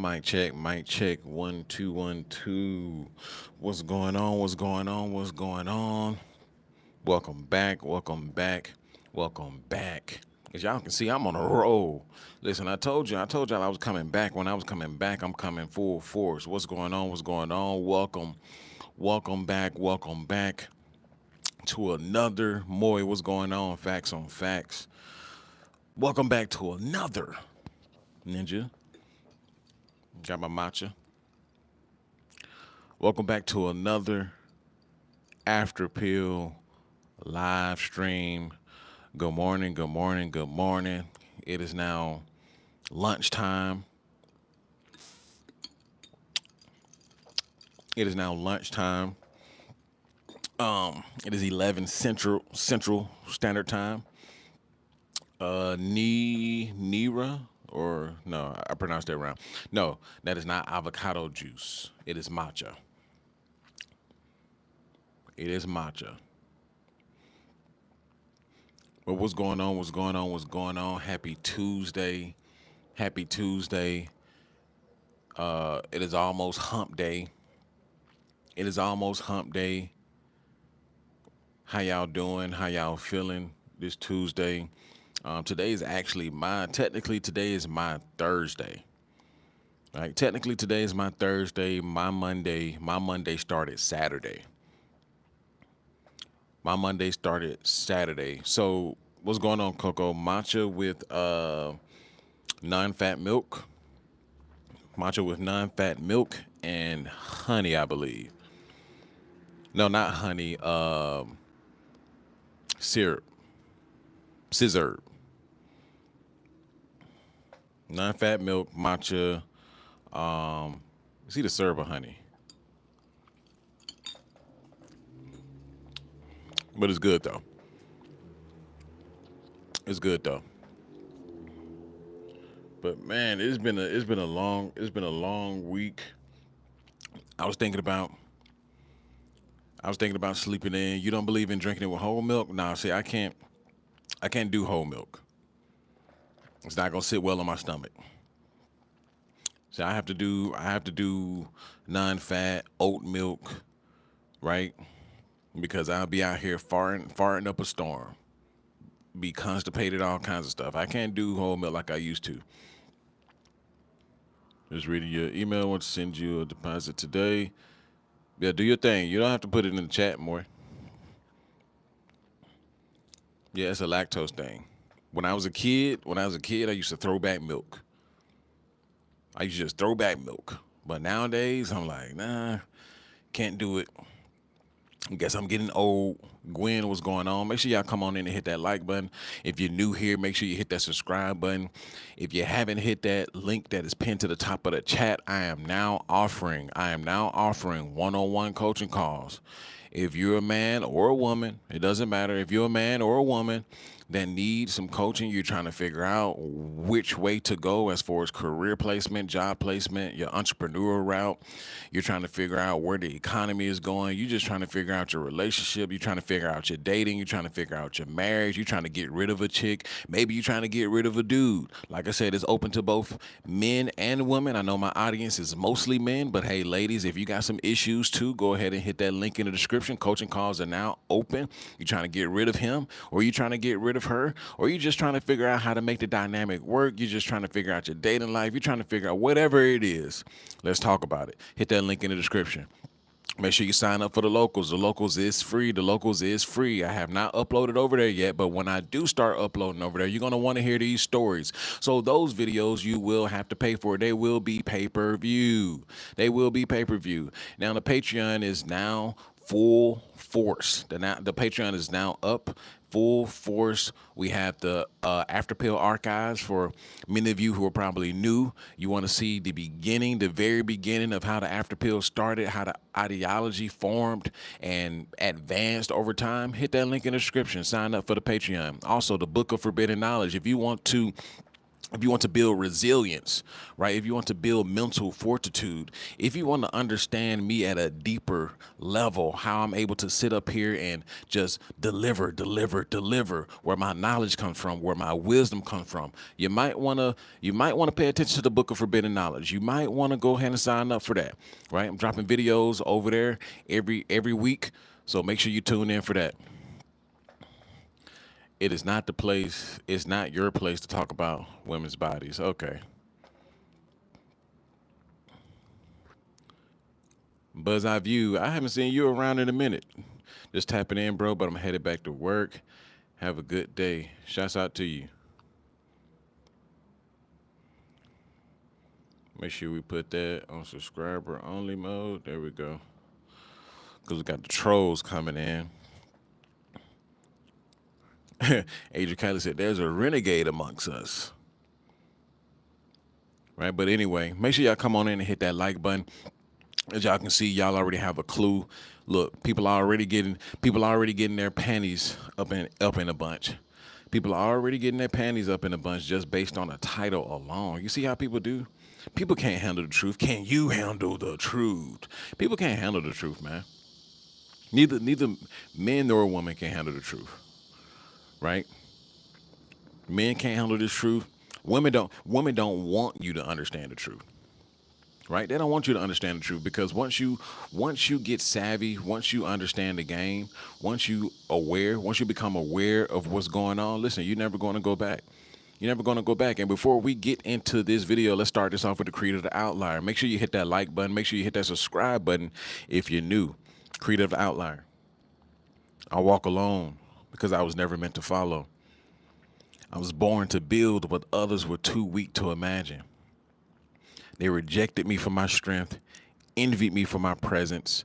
Mic check. 1 2 1 2. What's going on? What's going on? What's going on? Welcome back. Welcome back. Welcome back. As y'all can see, I'm on a roll. Listen, I told y'all I was coming back. When I was coming back, I'm coming full force. What's going on? What's going on? Welcome back. Welcome back to another Moy. What's going on? Facts on facts. Welcome back to another Ninja. Got my matcha. Welcome back to another After Pill live stream. Good morning, good morning, good morning. It is now lunchtime. It is now lunchtime. It is 11 Central Standard Time. Nira or no, I pronounced that wrong. No, that is not avocado juice. It is matcha. It is matcha. But what's going on? What's going on? What's going on? Happy Tuesday. Happy Tuesday. It is almost hump day. It is almost hump day. How y'all doing? How y'all feeling this Tuesday? Today is actually technically today is my Thursday. Right? Technically today is my Thursday. My Monday started Saturday. My Monday started Saturday. So what's going on, Coco? Matcha with non-fat milk. Matcha with non-fat milk and honey, I believe. No, not honey. Syrup. Scissor. Non-fat milk, matcha. It's either syrup or honey. But it's good though. It's good though. But man, it's been a long week. I was thinking about I was thinking about sleeping in. You don't believe in drinking it with whole milk? Nah, see, I can't do whole milk. It's not gonna sit well on my stomach. So I have to do non-fat oat milk, right? Because I'll be out here farting up a storm, be constipated, all kinds of stuff. I can't do whole milk like I used to. Just reading your email. I want to send you a deposit today. Yeah, do your thing. You don't have to put it in the chat more. Yeah, it's a lactose thing. When I was a kid, I used to throw back milk. I used to just throw back milk. But nowadays, I'm like, nah, can't do it. I guess I'm getting old. Gwen, what's going on? Make sure y'all come on in and hit that like button. If you're new here, make sure you hit that subscribe button. If you haven't hit that link that is pinned to the top of the chat, I am now offering one-on-one coaching calls. If you're a man or a woman, it doesn't matter. If you're a man or a woman that needs some coaching, you're trying to figure out which way to go as far as career placement, job placement, your entrepreneurial route. You're trying to figure out where the economy is going. You're just trying to figure out your relationship. You're trying to figure out your dating. You're trying to figure out your marriage. You're trying to get rid of a chick. Maybe you're trying to get rid of a dude. Like I said, it's open to both men and women. I know my audience is mostly men, but hey, ladies, if you got some issues too, go ahead and hit that link in the description. Coaching calls are now open. You're trying to get rid of him, or you're trying to get rid of her, or you're just trying to figure out how to make the dynamic work. You're just trying to figure out your dating life. You're trying to figure out whatever it is. Let's talk about it. Hit that link in the description. Make sure you sign up for the locals. The locals is free. The locals is free. I have not uploaded over there yet, but when I do start uploading over there, you're going to want to hear these stories. So those videos you will have to pay for. They will be pay-per-view. They will be pay-per-view. Now the Patreon is now full force. The Patreon is now up full force. We have the After Pill archives for many of you who are probably new. You want to see the very beginning of how the After Pill started, how the ideology formed and advanced over time. Hit that link in the description. Sign up for the Patreon. Also, the Book of Forbidden Knowledge. If you want to if you want to build resilience, right? If you want to build mental fortitude, if you want to understand me at a deeper level, how I'm able to sit up here and just deliver, where my knowledge comes from, where my wisdom comes from. You might want to pay attention to the Book of Forbidden Knowledge. You might want to go ahead and sign up for that, right? I'm dropping videos over there every week, so make sure you tune in for that. It is not the place, it's not your place to talk about women's bodies. Okay. Buzz Eye View, I haven't seen you around in a minute. Just tapping in, bro, but I'm headed back to work. Have a good day. Shouts out to you. Make sure we put that on subscriber only mode. There we go. Because we got the trolls coming in. Adrian Kelly said, there's a renegade amongst us. Right? But anyway, make sure y'all come on in and hit that like button. As y'all can see, y'all already have a clue. Look, people already getting their panties up in a bunch. People are already getting their panties up in a bunch just based on a title alone. You see how people do? People can't handle the truth. Can you handle the truth? People can't handle the truth, man. Neither men nor women can handle the truth. Right? Men can't handle the truth. Women don't want you to understand the truth. Right? They don't want you to understand the truth because once you get savvy, once you understand the game, once you become aware of what's going on, listen, you're never going to go back. You're never going to go back. And before we get into this video, let's start this off with the Creator of the Outlier. Make sure you hit that like button. Make sure you hit that subscribe button if you're new. Creator of the Outlier. I walk alone because I was never meant to follow. I was born to build what others were too weak to imagine. They rejected me for my strength, envied me for my presence,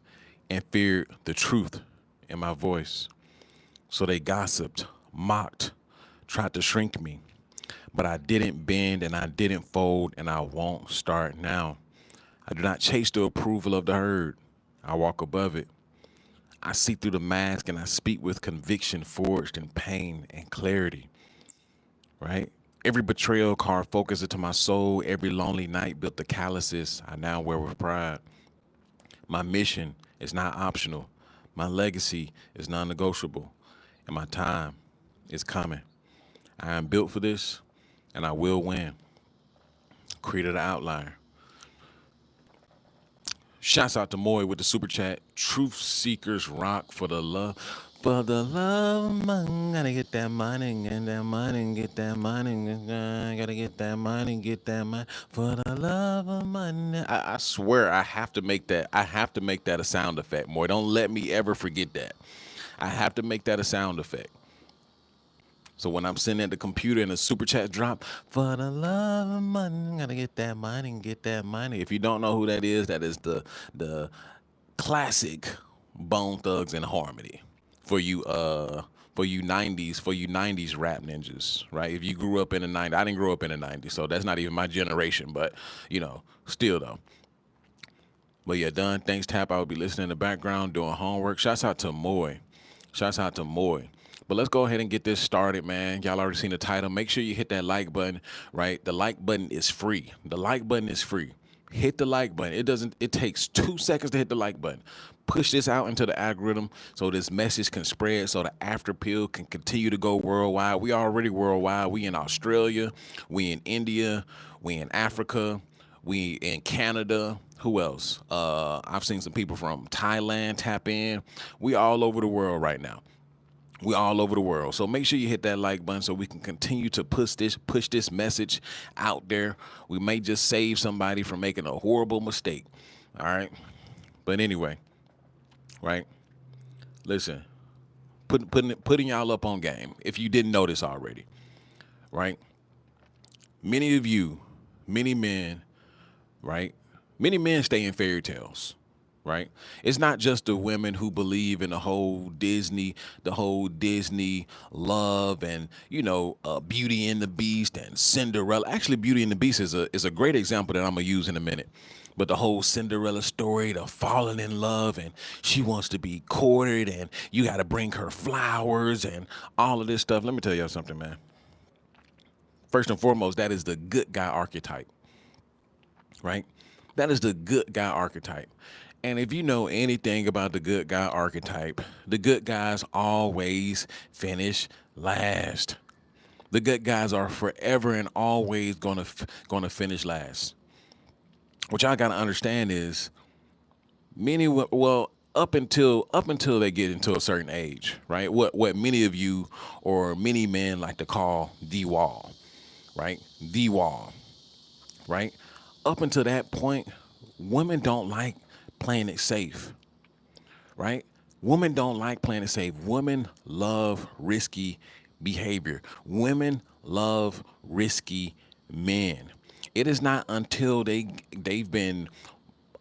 and feared the truth in my voice. So they gossiped, mocked, tried to shrink me. But I didn't bend and I didn't fold, and I won't start now. I do not chase the approval of the herd. I walk above it. I see through the mask and I speak with conviction forged in pain and clarity, right? Every betrayal carved focus into my soul. Every lonely night built the calluses I now wear with pride. My mission is not optional. My legacy is non-negotiable. And my time is coming. I am built for this, and I will win. Creator the Outlier. Shouts out to Moy with the super chat. Truth seekers rock for the love. For the love of money, gotta get that money, get that money, get that money, gotta get that money, get that money. For the love of money. I swear I have to make that. I have to make that a sound effect, Moy. Don't let me ever forget that. I have to make that a sound effect. So when I'm sitting at the computer and the super chat drop, for the love of money, gotta get that money, get that money. If you don't know who that is the classic Bone Thugs and Harmony for you 90s rap ninjas, right? If you grew up in the 90s, I didn't grow up in the 90s, so that's not even my generation, but still though. But yeah, done. Thanks, Tap. I will be listening in the background doing homework. Shouts out to Moy. Shouts out to Moy. But let's go ahead and get this started, man. Y'all already seen the title. Make sure you hit that like button, right? The like button is free. The like button is free. Hit the like button. It takes 2 seconds to hit the like button. Push this out into the algorithm so this message can spread, so the after pill can continue to go worldwide. We already worldwide. We in Australia, we in India, we in Africa, we in Canada. Who else? I've seen some people from Thailand tap in. We all over the world right now. We all over the world. So make sure you hit that like button so we can continue to push this message out there. We may just save somebody from making a horrible mistake. All right. But anyway, right? Listen, putting y'all up on game if you didn't know this already, right? Many of you, many men, right? Many men stay in fairy tales, right? It's not just the women who believe in the whole Disney love and Beauty and the Beast and Cinderella. Actually, Beauty and the Beast is a great example that I'm gonna use in a minute. But the whole Cinderella story, the falling in love, and she wants to be courted, and you got to bring her flowers and all of this stuff. Let me tell y'all something, man. First and foremost, that is the good guy archetype, right? That is the good guy archetype. And if you know anything about the good guy archetype, the good guys always finish last. The good guys are forever and always gonna finish last. What y'all gotta understand is well, up until they get into a certain age, right? What many of you or many men like to call the wall, right? The wall, right? Up until that point, women don't like playing it safe, right? Women don't like playing it safe. Women love risky behavior. Women love risky men. It is not until they've been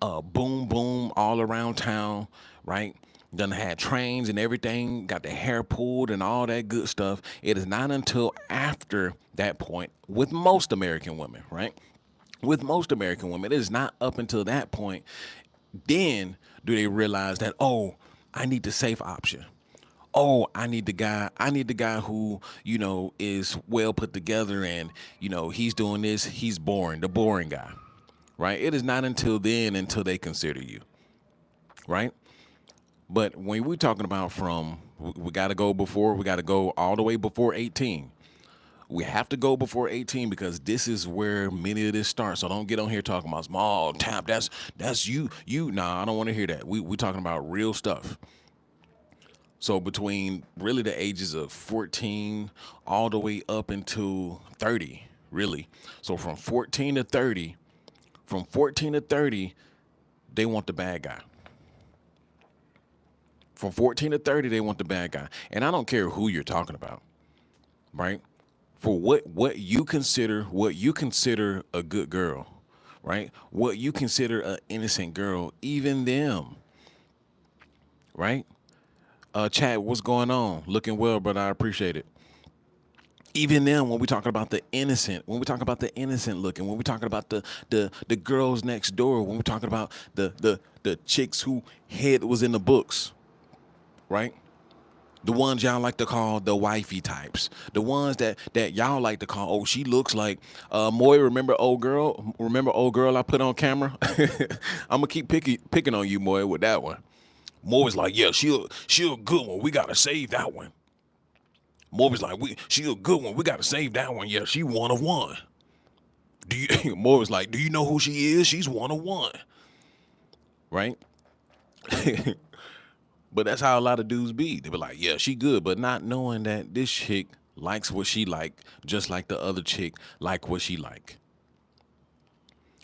boom boom all around town, right? Done had trains and everything, got their hair pulled and all that good stuff. It is not until after that point with most American women, right? With most American women, it is not up until that point. Then do they realize that, oh, I need the safe option. Oh, I need the guy who, is well put together and, he's doing this, he's boring, the boring guy. Right? It is not until then until they consider you. Right? But when we're talking about we got to go before, we got to go all the way before 18. We have to go before 18 because this is where many of this starts. So don't get on here talking about small tap. That's you. Nah, I don't want to hear that. We talking about real stuff. So between really the ages of 14 all the way up into 30, really. So from 14 to 30, they want the bad guy. From 14 to 30, they want the bad guy. And I don't care who you're talking about, right? For what you consider a good girl, right? What you consider an innocent girl, even them, right? Chad, what's going on? Looking well, brother. I appreciate it. Even then, when we talking about the innocent, when we talk about the innocent looking, when we talking about the girls next door, when we talking about the chicks who head was in the books, right? The ones y'all like to call the wifey types, the ones that y'all like to call, oh, she looks like Moy. Remember old girl? Remember old girl I put on camera? I'm gonna keep picking on you, Moy, with that one. Moy's like, yeah, she a good one. We gotta save that one. Morgan's like, she a good one. We gotta save that one. Yeah, she one of one. Do you Morgan's like, do you know who she is? She's one of one. Right? But that's how a lot of dudes be. They be like, yeah, she good, but not knowing that this chick likes what she like, just like the other chick like what she like.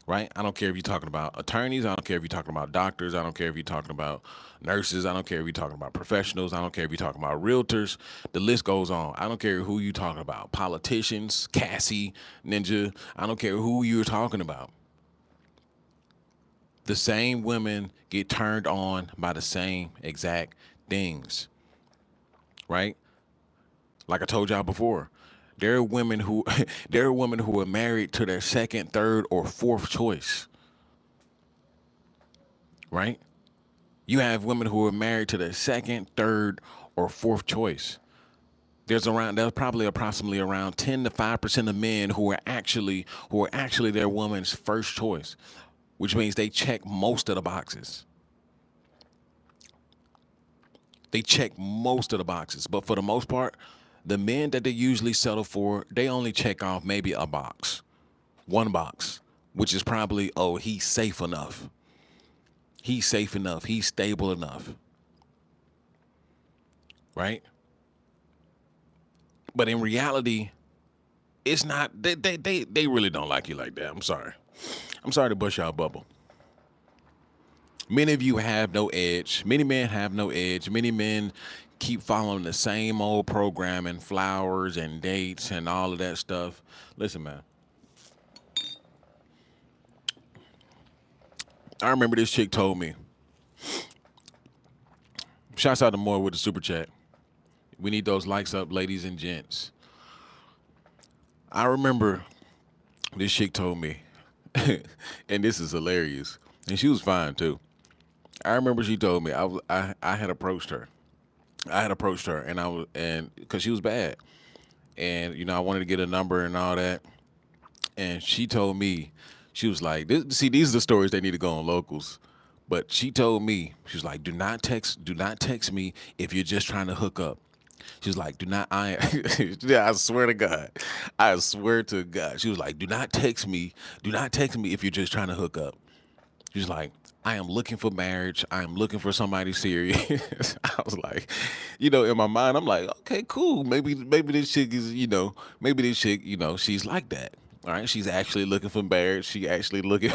Right? I don't care if you're talking about attorneys. I don't care if you're talking about doctors. I don't care if you're talking about nurses. I don't care if you're talking about professionals. I don't care if you're talking about realtors. The list goes on. I don't care who you're talking about. Politicians, Cassie, Ninja. I don't care who you're talking about. The same women get turned on by the same exact things. Right? Like I told y'all before. There are women who there are women who are married to their second, third, or fourth choice. Right? You have women who are married to their second, third, or fourth choice. There's probably approximately around 10 to 5% of men who are actually their woman's first choice, which means they check most of the boxes. They check most of the boxes, but for the most part, the men that they usually settle for, they only check off maybe a box, one box, which is probably, oh, he's safe enough. He's safe enough. He's stable enough. Right? But in reality, it's not, they really don't like you like that. I'm sorry. I'm sorry to bust y'all bubble. Many of you have no edge. Many men have no edge. Many men keep following the same old programming, flowers and dates and all of that stuff. Listen, man. I remember this chick told me. Shouts out to Moore with the super chat. We need those likes up, ladies and gents. I remember this chick told me, and this is hilarious, and she was fine too. I remember she told me I had approached her. I had approached her, and I was and because she was bad, and I wanted to get a number and all that. And she told me, she was like, "See, these are the stories they need to go on locals." But she told me, she was like, do not text me if you're just trying to hook up." She was like, "Do not, I," yeah, I swear to God, I swear to God, she was like, do not text me if you're just trying to hook up." She's like, "I am looking for marriage. I am looking for somebody serious." I was like, in my mind, I'm like, okay, cool. Maybe this chick is, maybe this chick, she's like that. All right, she's actually looking for marriage. She actually looking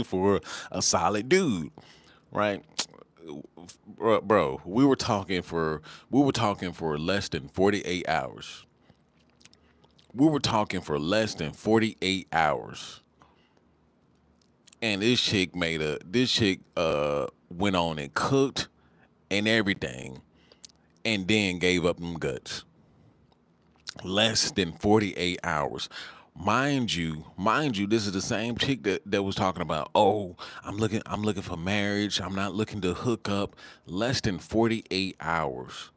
for a solid dude, right? Bro, we were talking for less than 48 hours. We were talking for less than 48 hours. And this chick went on and cooked and everything and then gave up them guts. Less than 48 hours. Mind you, this is the same chick that was talking about, "Oh, I'm looking for marriage. I'm not looking to hook up." Less than 48 hours.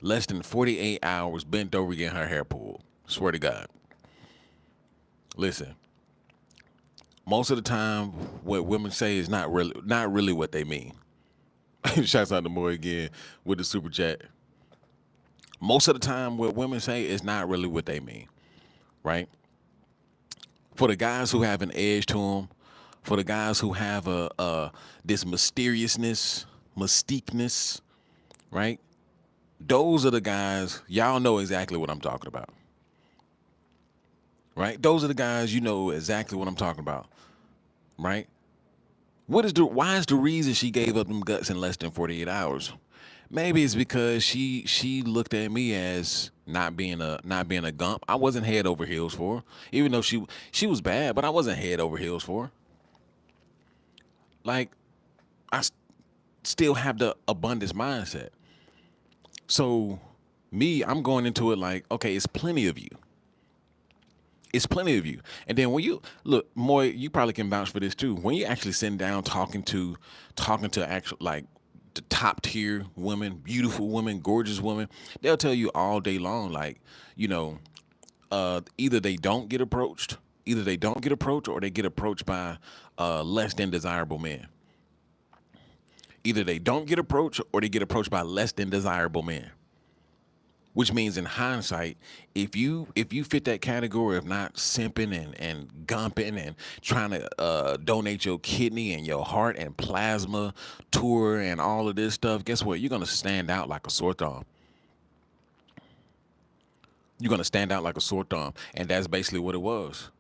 Less than 48 hours bent over getting her hair pulled. Swear to God. Listen, most of the time what women say is not really what they mean. Shouts out to Moy again with the super chat. Most of the time, what women say is not really what they mean, right? For the guys who have an edge to them, for the guys who have a this mysteriousness, mystiqueness, right? Those are the guys. Y'all know exactly what I'm talking about, right? Those are the guys, you know exactly what I'm talking about, right? Why is the reason she gave up them guts in less than 48 hours? Maybe it's because she looked at me as not being a gump. I wasn't head over heels for her, even though she was bad, but I wasn't head over heels for her. Like I still have the abundance mindset. So I'm going into it like, okay, it's plenty of you. It's plenty of you. And then when you look, Moy, you probably can vouch for this too. When you actually sitting down talking to actual like the top tier women, beautiful women, gorgeous women, they'll tell you all day long, like, you know, either they don't get approached, or they get approached by less than desirable men. Either they don't get approached or they get approached by less than desirable men. Which means in hindsight, if you fit that category of not simping and gumping and trying to donate your kidney and your heart and plasma tour and all of this stuff, guess what? You're gonna stand out like a sore thumb. You're gonna stand out like a sore thumb, and that's basically what it was.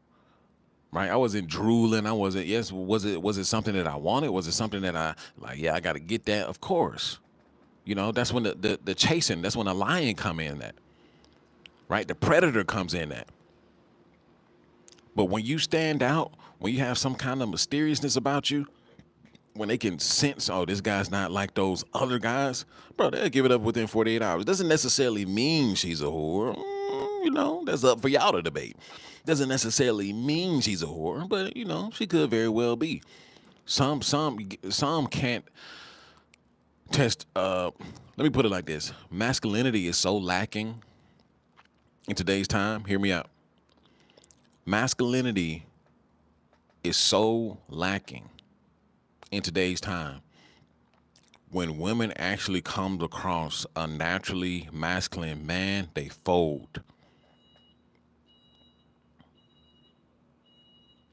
Right? I wasn't drooling. I wasn't. Yes, was it something that I wanted? Was it something that I like? Yeah, I got to get that. Of course. That's when the chasing. That's when the lion come in. That right. The predator comes in. That. But when you stand out, when you have some kind of mysteriousness about you, when they can sense, oh, this guy's not like those other guys, bro, they'll give it up within 48 hours. Doesn't necessarily mean she's a whore. That's up for y'all to debate. Doesn't necessarily mean she's a whore, but she could very well be. Some can't test. Let me put it like this: masculinity is so lacking in today's time. Hear me out. Masculinity is so lacking in today's time. When women actually come across a naturally masculine man, they fold.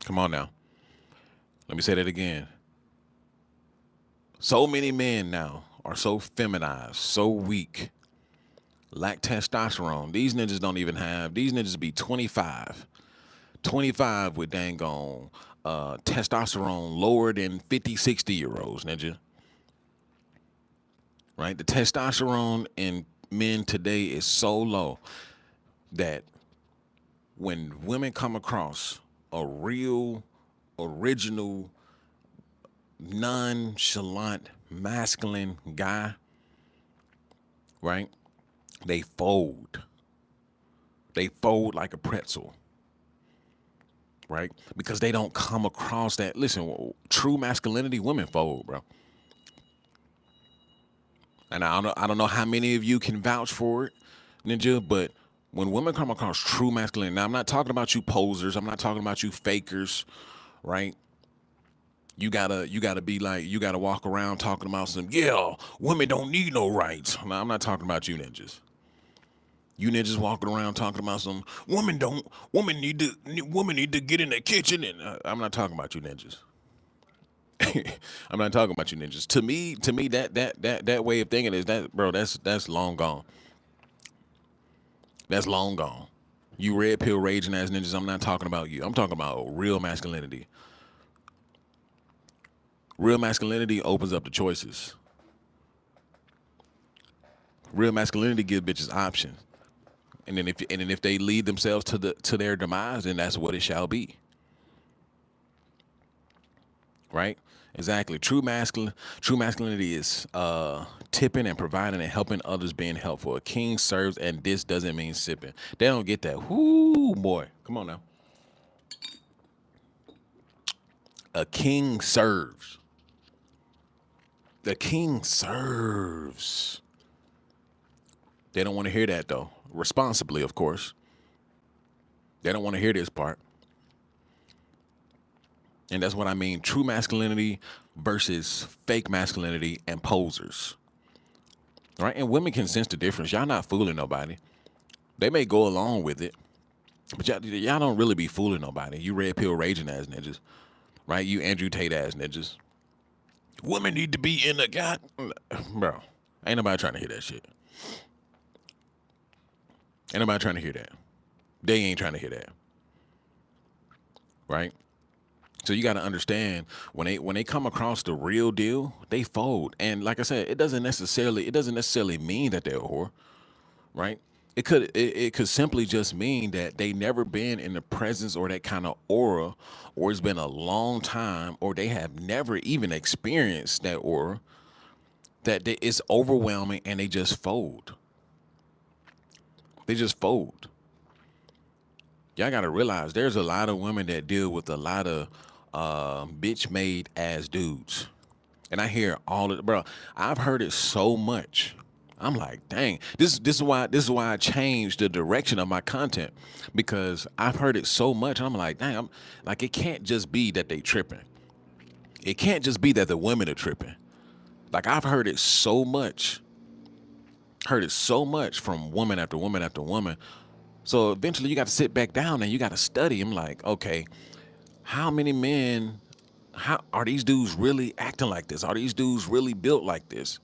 Come on now. Let me say that again. So many men now are so feminized, so weak, lack testosterone. These ninjas be 25. 25 with dang on testosterone lower than 50, 60-year olds, ninja. Right? The testosterone in men today is so low that when women come across a real, original, nonchalant, masculine guy, right? They fold. They fold like a pretzel, right? Because they don't come across that. Listen, true masculinity, women fold, bro. And I don't know how many of you can vouch for it, Ninja, but When women come across true masculinity, now I'm not talking about you posers. I'm not talking about you fakers, right? You gotta be like, you gotta walk around talking about some, yeah, women don't need no rights. No, I'm not talking about you ninjas. You ninjas walking around talking about some women need to get in the kitchen, and I'm not talking about you ninjas. I'm not talking about you ninjas. To me, that way of thinking is that, bro. That's long gone. That's long gone. You red pill raging ass ninjas. I'm not talking about you. I'm talking about real masculinity. Real masculinity opens up the choices. Real masculinity gives bitches options. And then if they lead themselves to their demise, then that's what it shall be. Right? Exactly. True masculinity is tipping and providing and helping others, being helpful. A king serves, and this doesn't mean sipping. They don't get that. Whoo, boy. Come on now. A king serves. The king serves. They don't want to hear that though. Responsibly, of course. They don't want to hear this part. And that's what I mean. True masculinity versus fake masculinity and posers. Right? And women can sense the difference. Y'all not fooling nobody. They may go along with it, but y'all don't really be fooling nobody. You red pill raging ass ninjas. Right? You Andrew Tate ass ninjas. Women need to be in the god. Bro, ain't nobody trying to hear that shit. Ain't nobody trying to hear that. They ain't trying to hear that. Right? So you got to understand, when they come across the real deal, they fold. And like I said, it doesn't necessarily mean that they're a whore, right? It could simply just mean that they never been in the presence or that kind of aura, or it's been a long time, or they have never even experienced that aura, that it's overwhelming and they just fold. They just fold. Y'all got to realize there's a lot of women that deal with a lot of bitch made ass dudes. And I hear all of it, bro. I've heard it so much. I'm like, dang. This is why I changed the direction of my content, because I've heard it so much. I'm like, dang. I'm like, it can't just be that they tripping. It can't just be that the women are tripping. Like, I've heard it so much from woman after woman after woman. So eventually you got to sit back down and you got to study. I'm like, okay, how many men, how are these dudes really acting like this? Are these dudes really built like this?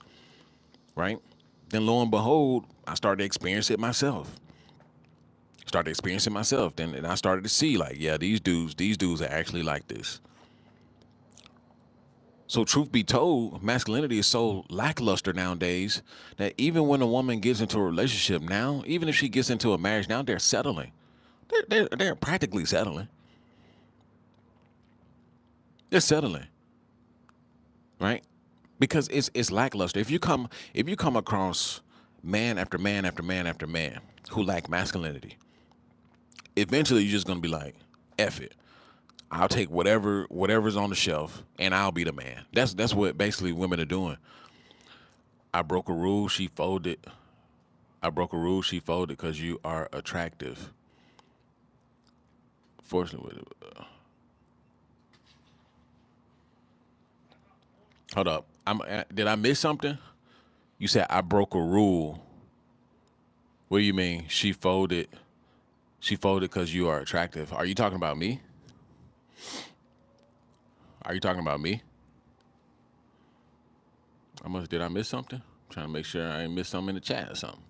Right? Then lo and behold, I started experiencing it myself. Then and I started to see, like, yeah, these dudes are actually like this. So truth be told, masculinity is so lackluster nowadays that even when a woman gets into a relationship now, even if she gets into a marriage now, they're settling. They're practically settling. They're settling, right? Because it's lackluster. If you come across man after man after man after man who lack masculinity, eventually you're just gonna be like, F it. I'll take whatever's on the shelf and I'll be the man. That's what basically women are doing. I broke a rule, she folded. I broke a rule, she folded because you are attractive. Fortunately, hold up. Did I miss something? You said I broke a rule. What do you mean? She folded. She folded because you are attractive. Are you talking about me? Are you talking about me? Did I miss something? I'm trying to make sure I ain't missed something in the chat or something.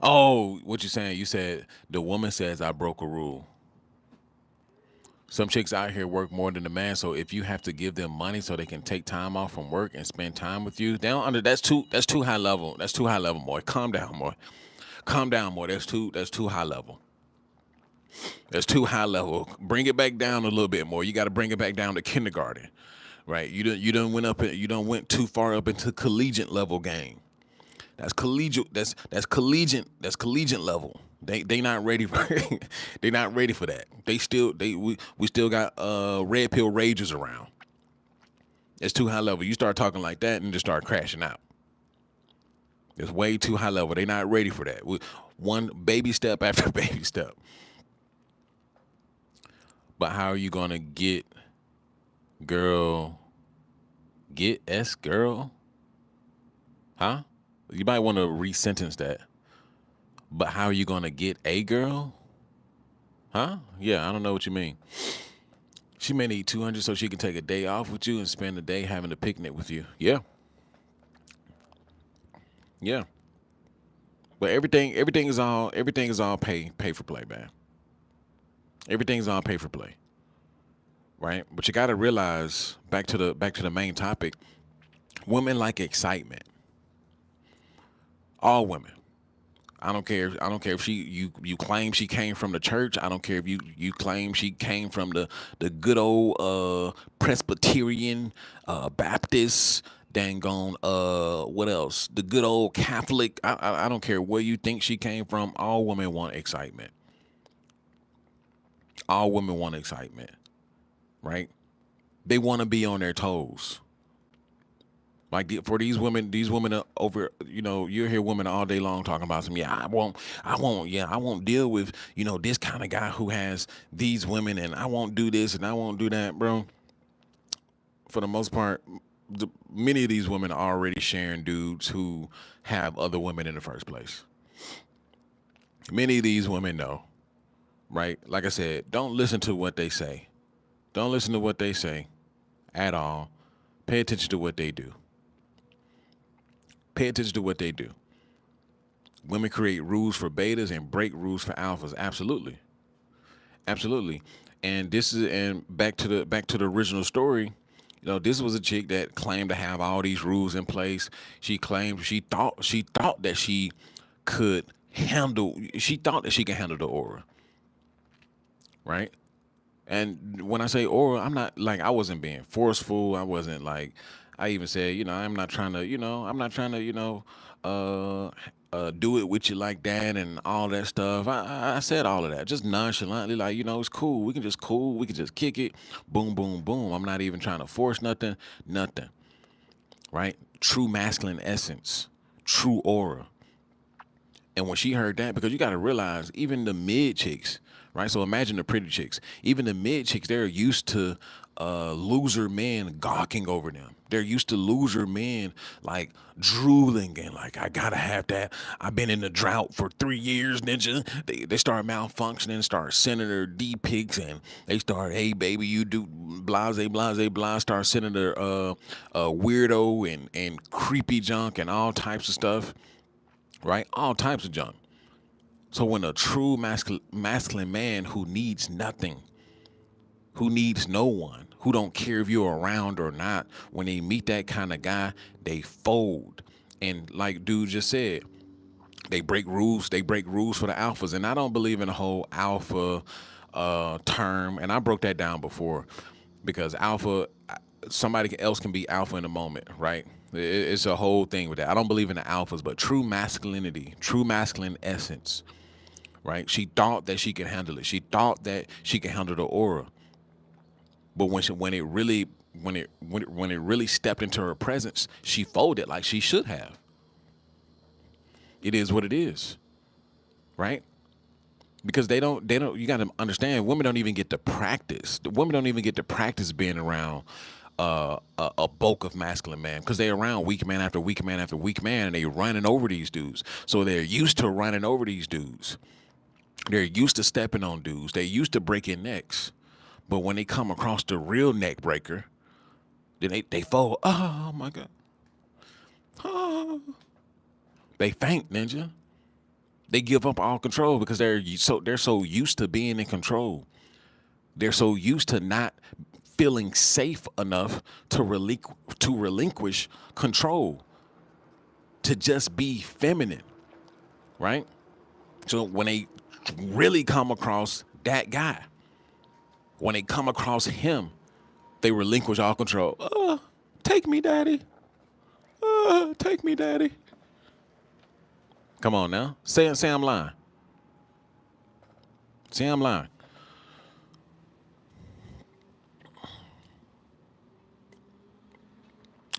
Oh, what you saying? You said the woman says I broke a rule. Some chicks out here work more than the man, so if you have to give them money so they can take time off from work and spend time with you, they don't under that's too high level. That's too high level, boy. Calm down, boy. Calm down, boy. That's too high level. That's too high level. Bring it back down a little bit more. You got to bring it back down to kindergarten, right? You don't went too far up into collegiate level game. That's collegiate. That's collegiate level. They not ready for they not ready for that. We still got red pill rages around. It's too high level. You start talking like that and just start crashing out. It's way too high level. They're not ready for that. One baby step after baby step. But how are you gonna girl get S girl? Huh? You might want to resentence that. But how are you gonna get a girl? Huh? Yeah, I don't know what you mean. She may need 200 so she can take a day off with you and spend the day having a picnic with you. Yeah, yeah. But everything is all pay for play, man. Everything is all pay for play, right? But you got to realize back to the main topic. Women like excitement. All women. I don't care. I don't care if you claim she came from the church. I don't care if you claim she came from the good old Presbyterian, Baptist, dang on what else? The good old Catholic. I don't care where you think she came from. All women want excitement. All women want excitement, right? They want to be on their toes. Like for these women are over, you hear women all day long talking about some, yeah, I won't deal with, this kind of guy who has these women, and I won't do this and I won't do that, bro. For the most part, many of these women are already sharing dudes who have other women in the first place. Many of these women know, right? Like I said, don't listen to what they say. Don't listen to what they say at all. Pay attention to what they do. Pay attention to what they do. Women create rules for betas and break rules for alphas. Absolutely, absolutely. And this is and back to the original story. This was a chick that claimed to have all these rules in place. She thought that could she thought that she could handle the aura, right? And when I say aura, I'm not like I wasn't being forceful. I wasn't like I even said, I'm not trying to, I'm not trying to, do it with you like that and all that stuff. I said all of that just nonchalantly, like, it's cool. We can just cool. We can just kick it. Boom, boom, boom. I'm not even trying to force nothing, nothing. Right? True masculine essence, true aura. And when she heard that, because you got to realize, even the mid chicks, right? So imagine the pretty chicks. Even the mid chicks, they're used to loser men gawking over them. They're used to loser men like drooling and like, I gotta have that. I've been in the drought for 3 years, ninja. They start malfunctioning, start sending their D pics, and they start, hey baby, you do blase, blase, blah, start sending their weirdo and creepy junk and all types of stuff, right? All types of junk. So when a true masculine man who needs nothing, who needs no one, who don't care if you're around or not, when they meet that kind of guy, they fold. And like dude just said, they break rules. They break rules for the alphas. And I don't believe in the whole alpha term. And I broke that down before, because alpha, somebody else can be alpha in a moment, right? It's a whole thing with that. I don't believe in the alphas, but true masculinity, true masculine essence, right? She thought that she could handle it. She thought that she could handle the aura. But when it really stepped into her presence, she folded like she should have. It is what it is, right? Because they don't you got to understand, women don't even get to practice. The women don't even get to practice being around a bulk of masculine man, because they're around weak man after weak man after weak man, and they running over these dudes. So they're used to running over these dudes. They're used to stepping on dudes. They're used to breaking necks. But when they come across the real neck breaker, then they fall. Oh my God. Oh. They faint, ninja. They give up all control because they're so used to being in control. They're so used to not feeling safe enough to relinquish control, to just be feminine, right? So when they really come across that guy, when they come across him, they relinquish all control. Take me, daddy. Take me, daddy. Come on now. Say I'm lying. Say I'm lying.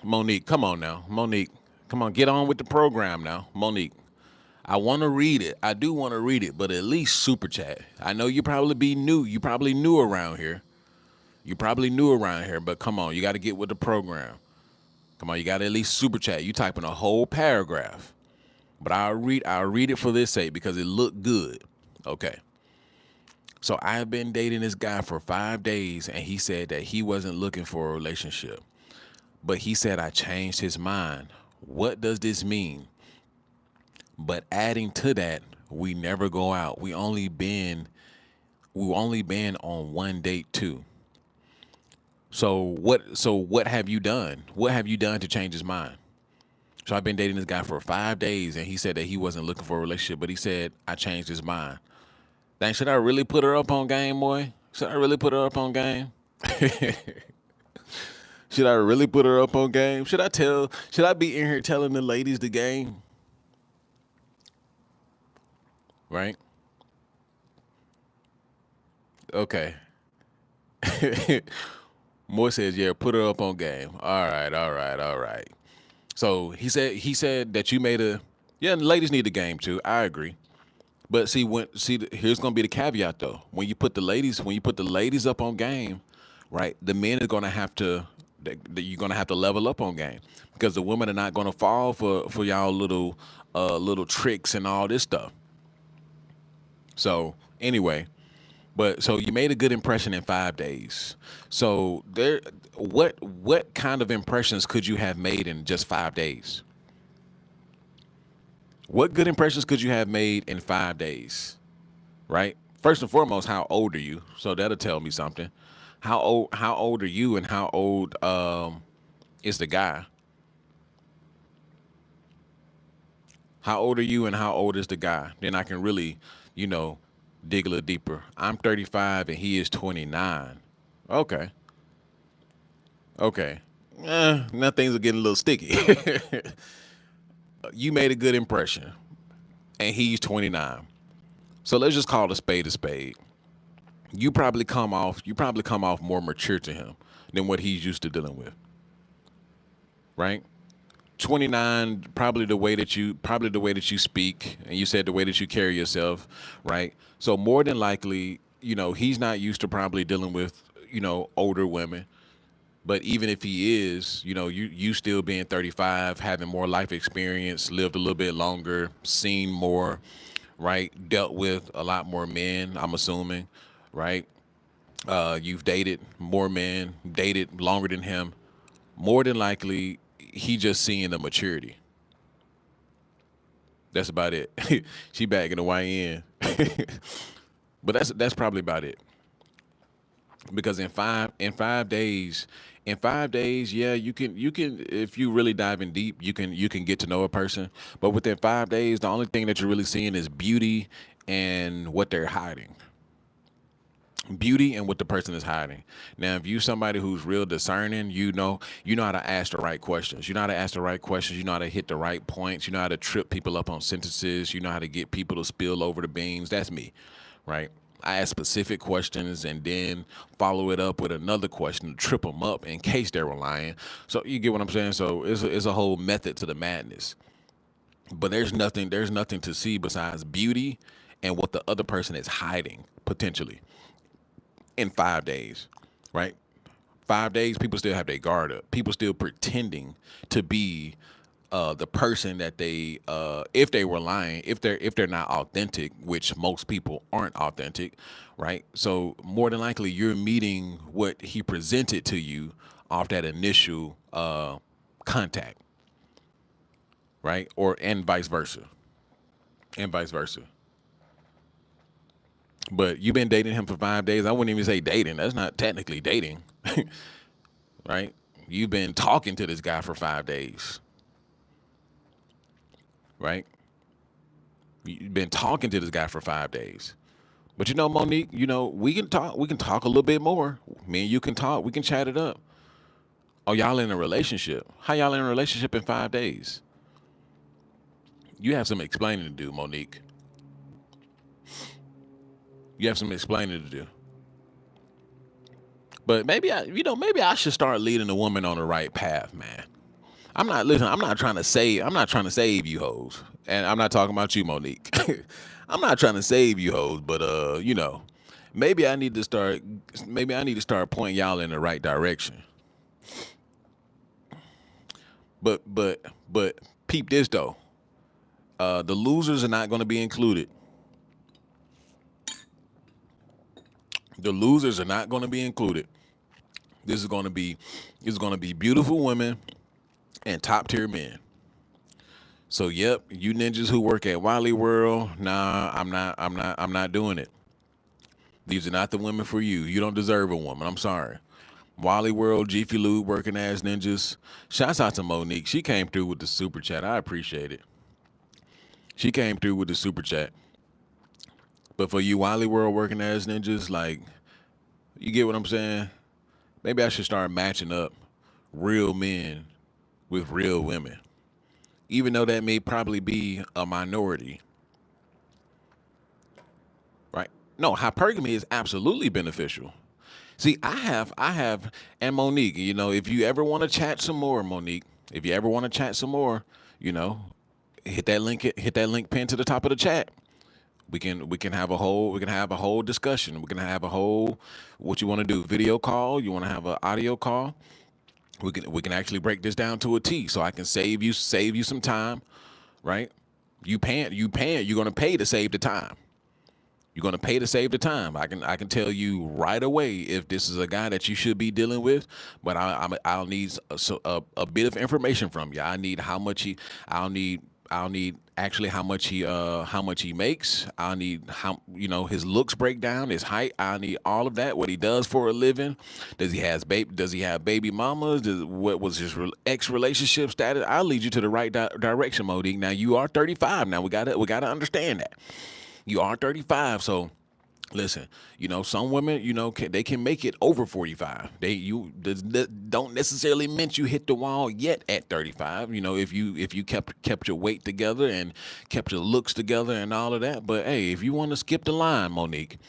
Monique, come on now. Monique, Come on, get on with the program now, Monique. I want to read it. I do want to read it, but at least super chat. I know you probably be new. You probably new around here. You probably new around here, but come on, you got to get with the program. Come on, you got to at least super chat. You typing a whole paragraph, but I'll read it for this sake because it looked good. Okay. So I've been dating this guy for 5 days, and he said that he wasn't looking for a relationship, but he said I changed his mind. What does this mean? But adding to that, we never go out. We only been on one date too. So what have you done? What have you done to change his mind? So I've been dating this guy for 5 days, and he said that he wasn't looking for a relationship, but he said I changed his mind. Dang, should I really put her up on game, boy? Should I really put her up on game? Should I really put her up on game? Should I be in here telling the ladies the game? Right? Okay. Moore says, yeah, put her up on game. All right, all right, all right. So he said that you made a yeah, the ladies need the game too. I agree. But here's gonna be the caveat though. When you put the ladies up on game, right? The men are gonna have to you're gonna have to level up on game because the women are not gonna fall for y'all little tricks and all this stuff. So anyway, but so you made a good impression in 5 days. So what kind of impressions could you have made in just 5 days? What good impressions could you have made in 5 days? Right? First and foremost, how old are you? So that'll tell me something. How old are you and how old is the guy? How old are you and how old is the guy? Then I can really, you know, dig a little deeper. I'm 35 and he is 29. Okay. Okay. Now things are getting a little sticky. You made a good impression and he's 29. So let's just call a spade a spade. You probably come off more mature to him than what he's used to dealing with, right? 29, probably the way that you speak, and you said the way that you carry yourself, right? So more than likely, he's not used to probably dealing with, older women. But even if he is, you still being 35, having more life experience, lived a little bit longer, seen more, right? Dealt with a lot more men, I'm assuming, right? You've dated more men, dated longer than him. More than likely, he just seeing the maturity. That's about it. She back in the YN. But that's probably about it. Because in 5 days, yeah, you can if you really dive in deep, you can get to know a person. But within 5 days, the only thing that you're really seeing is beauty and what they're hiding. Beauty and what the person is hiding. Now, if you somebody who's real discerning, you know how to ask the right questions. You know how to ask the right questions. You know how to hit the right points. You know how to trip people up on sentences. You know how to get people to spill over the beans. That's me, right? I ask specific questions and then follow it up with another question to trip them up in case they were lying. So you get what I'm saying? So it's a whole method to the madness. But there's nothing to see besides beauty and what the other person is hiding potentially in 5 days, right? 5 days, people still have their guard up. People still pretending to be the person that if they were lying, if they're not authentic, which most people aren't authentic, right? So more than likely, you're meeting what he presented to you off that initial contact, right? Or and vice versa. But you've been dating him for 5 days. I wouldn't even say dating. That's not technically dating, right? You've been talking to this guy for 5 days, right? You've been talking to this guy for 5 days. But Monique, we can talk. We can talk a little bit more. Me and you can talk. We can chat it up. Oh, y'all in a relationship? How y'all in a relationship in 5 days? You have some explaining to do, Monique. You have some explaining to do. But maybe I should start leading the woman on the right path, man. I'm not trying to save. I'm not trying to save you hoes, and I'm not talking about you, Monique. I'm not trying to save you hoes, but maybe I need to start. Maybe I need to start pointing y'all in the right direction. But peep this though. The losers are not going to be included. The losers are not going to be included. This is going to be beautiful women and top tier men. So yep, you ninjas who work at Wally World, nah, I'm not doing it. These are not the women for you. You don't deserve a woman. I'm sorry. Wally World, Jiffy Lube, working ass ninjas. Shouts out to Monique. She came through with the super chat. I appreciate it. She came through with the super chat. But for you Wally World working ass ninjas, like, you get what I'm saying? Maybe I should start matching up real men with real women. Even though that may probably be a minority, right? No, hypergamy is absolutely beneficial. See, and Monique, if you ever want to chat some more, Monique, if you ever want to chat some more, you know, hit that link pinned to the top of the chat. We can have a whole discussion. We can have a whole what you want to do, video call, you want to have an audio call. We can actually break this down to a T so I can save you some time, right? You're gonna pay to save the time. You're gonna pay to save the time. I can tell you right away if this is a guy that you should be dealing with, but I'll need a bit of information from you. I need how much he. I'll need actually how much he makes. I'll need how his looks breakdown, his height. I need all of that. What he does for a living. Does he have baby mamas? What was his ex relationship status? I'll lead you to the right direction, Monique. Now you are 35. Now we gotta understand that. You are 35, so listen. Some women, they can make it over 45. That don't necessarily mean you hit the wall yet at 35. If you kept your weight together and kept your looks together and all of that. But hey, if you want to skip the line, Monique,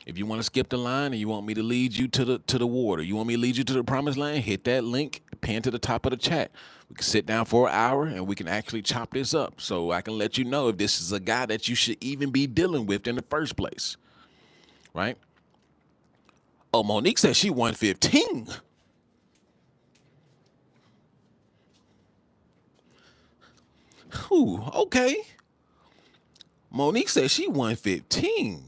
if you want to skip the line and you want me to lead you to the water, you want me to lead you to the promised land, hit that link pinned to the top of the chat. We can sit down for an hour and we can actually chop this up so I can let you know if this is a guy that you should even be dealing with in the first place. Right? Oh, Monique said she 115. Ooh, okay. Monique said she 115.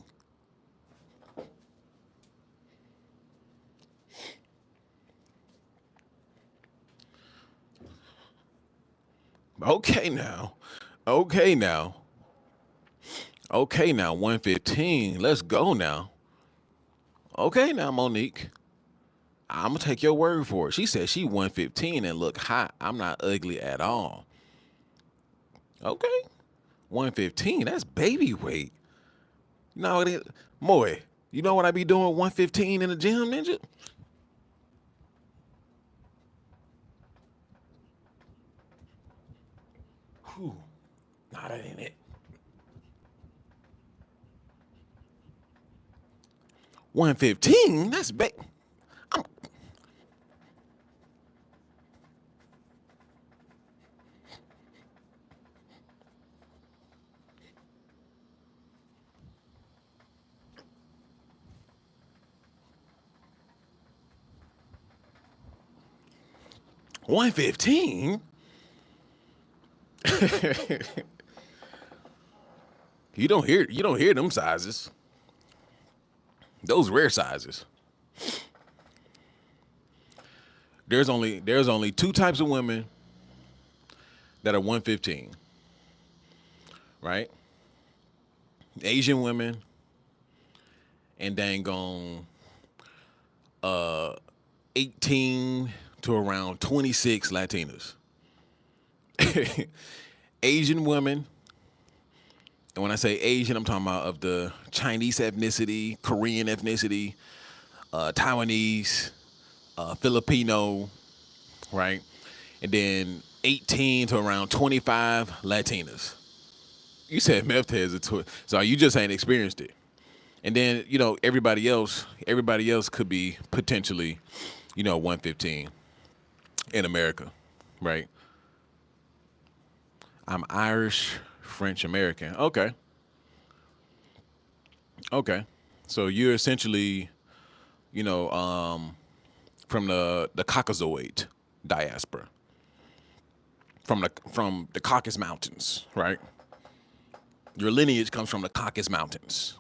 Okay now. Okay now. Okay now, 115. Let's go now. Okay now, Monique. I'm gonna take your word for it. She said she 115 and look hot. I'm not ugly at all. Okay. 115, that's baby weight. No, it is. Moy, you know what I be doing 115 in the gym, ninja? Whew. Nah, that ain't it. 115? That's big. 115? You don't hear them sizes. Those rare sizes. There's only two types of women that are 115, right? Asian women and dang on 18 to around 26 Latinas. Asian women, and when I say Asian, I'm talking about of the Chinese ethnicity, Korean ethnicity, Taiwanese, Filipino, right? And then 18 to around 25 Latinas. You said meth heads are so you just ain't experienced it. And then everybody else could be potentially, 115 in America, right? I'm Irish, French American. Okay. Okay. So you're essentially, you know, from the Caucasoid diaspora, from the Caucasus Mountains, right? Your lineage comes from the Caucasus Mountains.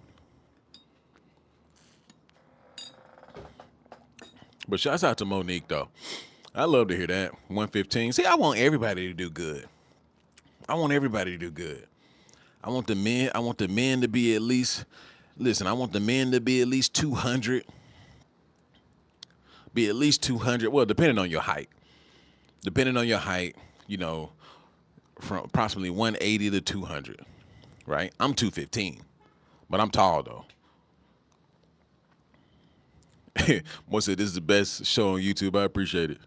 But shouts out to Monique though. I love to hear that. 115. See, I want everybody to do good. I want everybody to do good. I want the men to be at least listen, I want the men to be at least 200. Be at least 200. Well, depending on your height. Depending on your height, you know, from approximately 180 to 200, right? I'm 215, but I'm tall though. Most said this is the best show on YouTube. I appreciate it.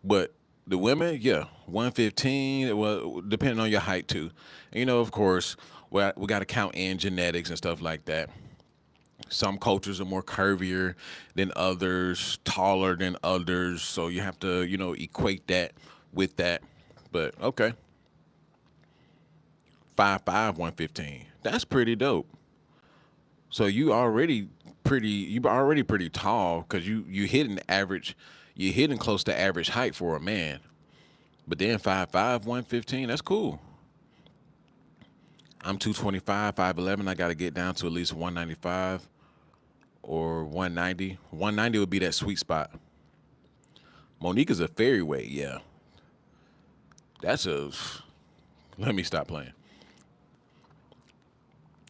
But the women, yeah, 115. Well, depending on your height too. And, you know, of course, we got to count in genetics and stuff like that. Some cultures are more curvier than others, taller than others. So you have to, you know, equate that with that. But okay, 5'5", 115. That's pretty dope. So you already pretty tall because you hitting average, you hitting close to average height for a man. But then 5'5", 115. That's cool. I'm 225, 5'11". I got to get down to at least 195 or 190. 190 would be that sweet spot. Monique is a fairy weight. Yeah, that's a. Let me stop playing.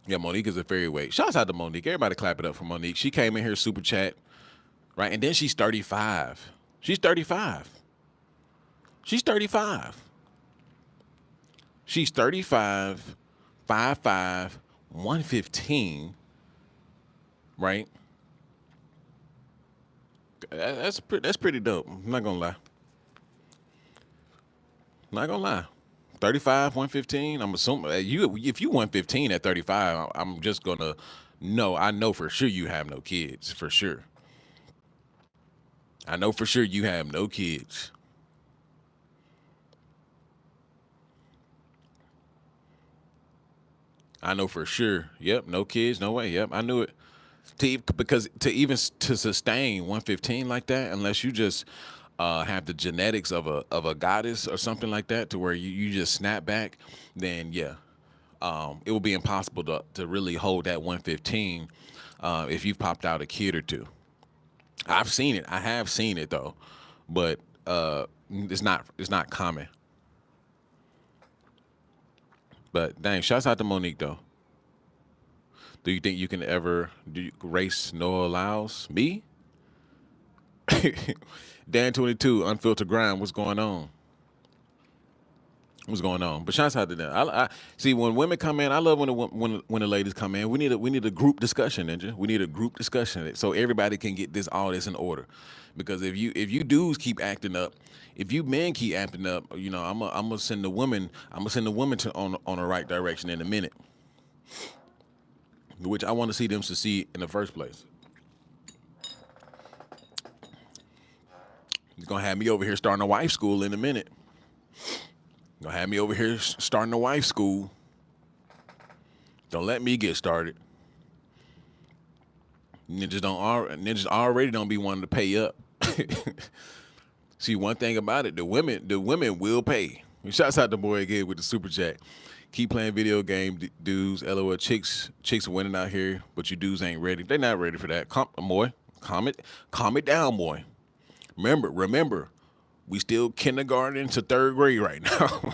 Yeah, Monique is a fairy weight. Shouts out to Monique. Everybody clap it up for Monique. She came in here super chat, right? And then she's 35. She's 35. She's 35. She's 35, 5'5", 115, right? That's pretty dope. I'm not gonna lie. Not gonna lie. 35, 115. I'm assuming you if you 115 at 35, I'm just gonna no, I know for sure you have no kids. For sure. I know for sure you have no kids. I know for sure. Yep, no kids, no way. Yep, I knew it. Because to sustain 115 like that, unless you just have the genetics of a goddess or something like that, to where you just snap back, then yeah, it will be impossible to really hold that 115 if you've popped out a kid or two. I've seen it. I have seen it though, but it's not common. But dang, shouts out to Monique though. Do you think you can ever race Noah Lyles? Me? Dan 22, Unfiltered Grind. What's going on? What's going on? But shouts out to them. I see when women come in. I love when the ladies come in. We need a group discussion, Ninja. We need a group discussion so everybody can get all this in order. Because if you dudes keep acting up, if you men keep acting up, you know I'm gonna send the women. I'm gonna send the women to on the right direction in a minute. Which I want to see them succeed in the first place. You're gonna have me over here starting a wife school in a minute. Gonna have me over here starting a wife school. Don't let me get started. Ninjas already don't be wanting to pay up. See, one thing about it, the women will pay. Shouts out the boy again with the super chat. Keep playing video game dudes. LOL, chicks are winning out here, but you dudes ain't ready. They're not ready for that. Boy, calm it down, boy. Remember, we still kindergarten to third grade right now.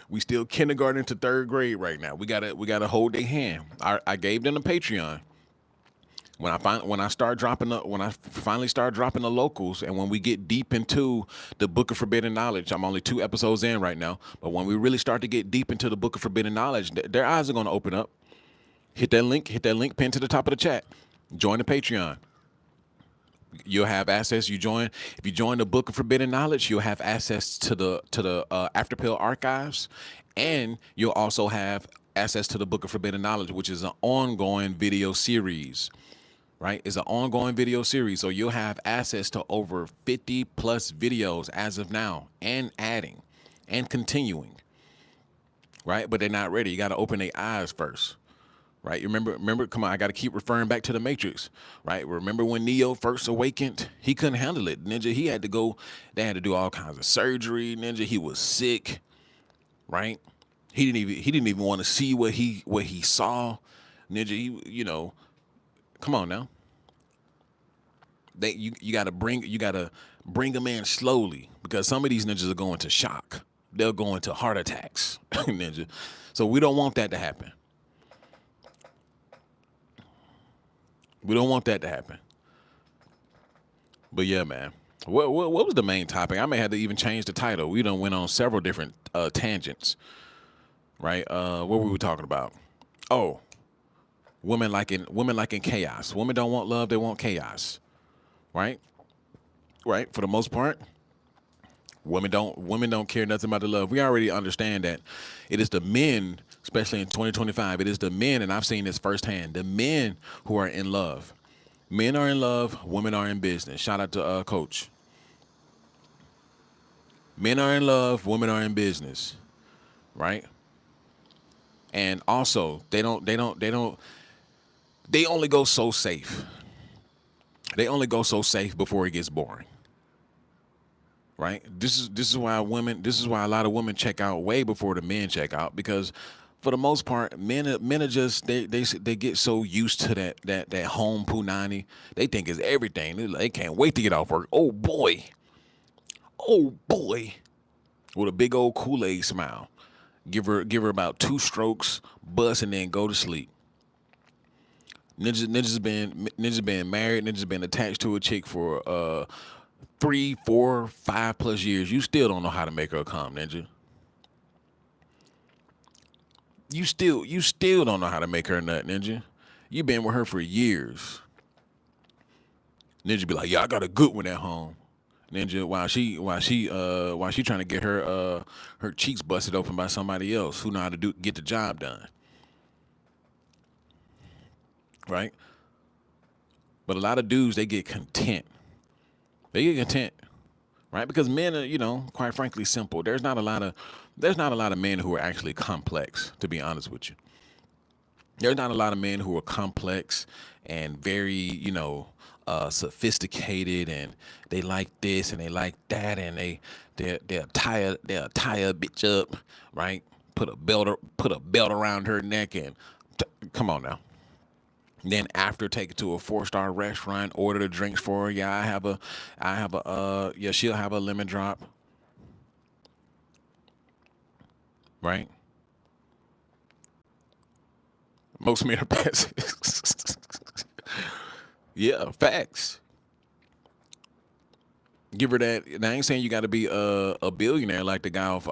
We still kindergarten to third grade right now. We gotta hold their hand. I gave them a Patreon. When I finally start dropping the locals, and when we get deep into the Book of Forbidden Knowledge, I'm only 2 episodes in right now. But when we really start to get deep into the Book of Forbidden Knowledge, their eyes are going to open up. Hit that link. Hit that link pinned to the top of the chat. Join the Patreon. You'll have access. If you join the Book of Forbidden Knowledge, you'll have access to the After Pill archives, and you'll also have access to the Book of Forbidden Knowledge, which is an ongoing video series. Right? It's an ongoing video series, so you'll have access to over 50 plus videos as of now, and adding, and continuing. right? But they're not ready. You got to open their eyes first, right? You remember, come on, I got to keep referring back to the Matrix, right? Remember when Neo first awakened? He couldn't handle it, Ninja. He had to go, they had to do all kinds of surgery, Ninja. He was sick, right? He didn't even want to see what he saw, Ninja. Come on now. You gotta bring them in slowly because some of these ninjas are going to shock. They'll go into heart attacks, ninja. So we don't want that to happen. We don't want that to happen. But yeah, man. What was the main topic? I may have to even change the title. We done went on several different tangents, right? What were we talking about? Oh, women like in chaos. Women don't want love; they want chaos, right? Right. For the most part, women don't care nothing about the love. We already understand that it is the men, especially in 2025. It is the men, and I've seen this firsthand. The men who are in love. Men are in love. Women are in business. Shout out to Coach. Men are in love. Women are in business. Right. And also, they only go so safe. They only go so safe before it gets boring. Right. This is why women. This is why a lot of women check out way before the men check out because, for the most part, men are just they get so used to that home punani. They think it's everything. They can't wait to get off work. Oh boy, with a big old Kool-Aid smile. Give her about two strokes, bust, and then go to sleep. Ninjas been married. Ninjas been attached to a chick for 3, 4, 5+ years. You still don't know how to make her come, Ninja. You still don't know how to make her nut, Ninja. You been with her for years. Ninja be like, yeah, I got a good one at home. Ninja, while she trying to get her cheeks busted open by somebody else who know how to get the job done, right? But a lot of dudes they get content. They get content, right? Because men are, quite frankly, simple. There's not a lot of men who are actually complex. To be honest with you, there's not a lot of men who are complex and very, sophisticated, and they like this and they like that, and they'll tie a bitch up, right? Put a belt around her neck, and come on now. Then after take it to a 4-star restaurant, order the drinks for her. Yeah, yeah, she'll have a lemon drop, right? Most men are passive. Yeah, facts. Give her that. And I ain't saying you got to be a billionaire like the guy off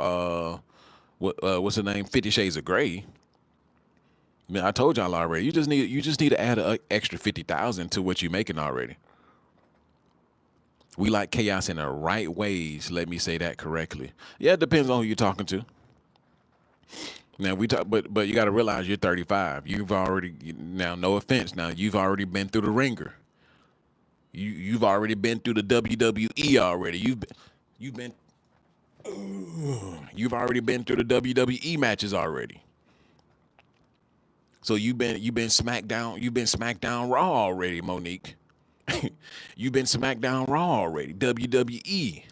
what's the name, 50 Shades of Grey. I mean, I told y'all already. You just need to add an extra 50,000 to what you're making already. We like chaos in the right ways. Let me say that correctly. Yeah, it depends on who you're talking to. Now we talk, but you got to realize you're 35. You've already now. No offense. Now you've already been through the ringer. You've already been through the WWE already. You've already been through the WWE matches already. So you've been SmackDown. You've been SmackDown Raw already, Monique. You've been SmackDown Raw already, WWE.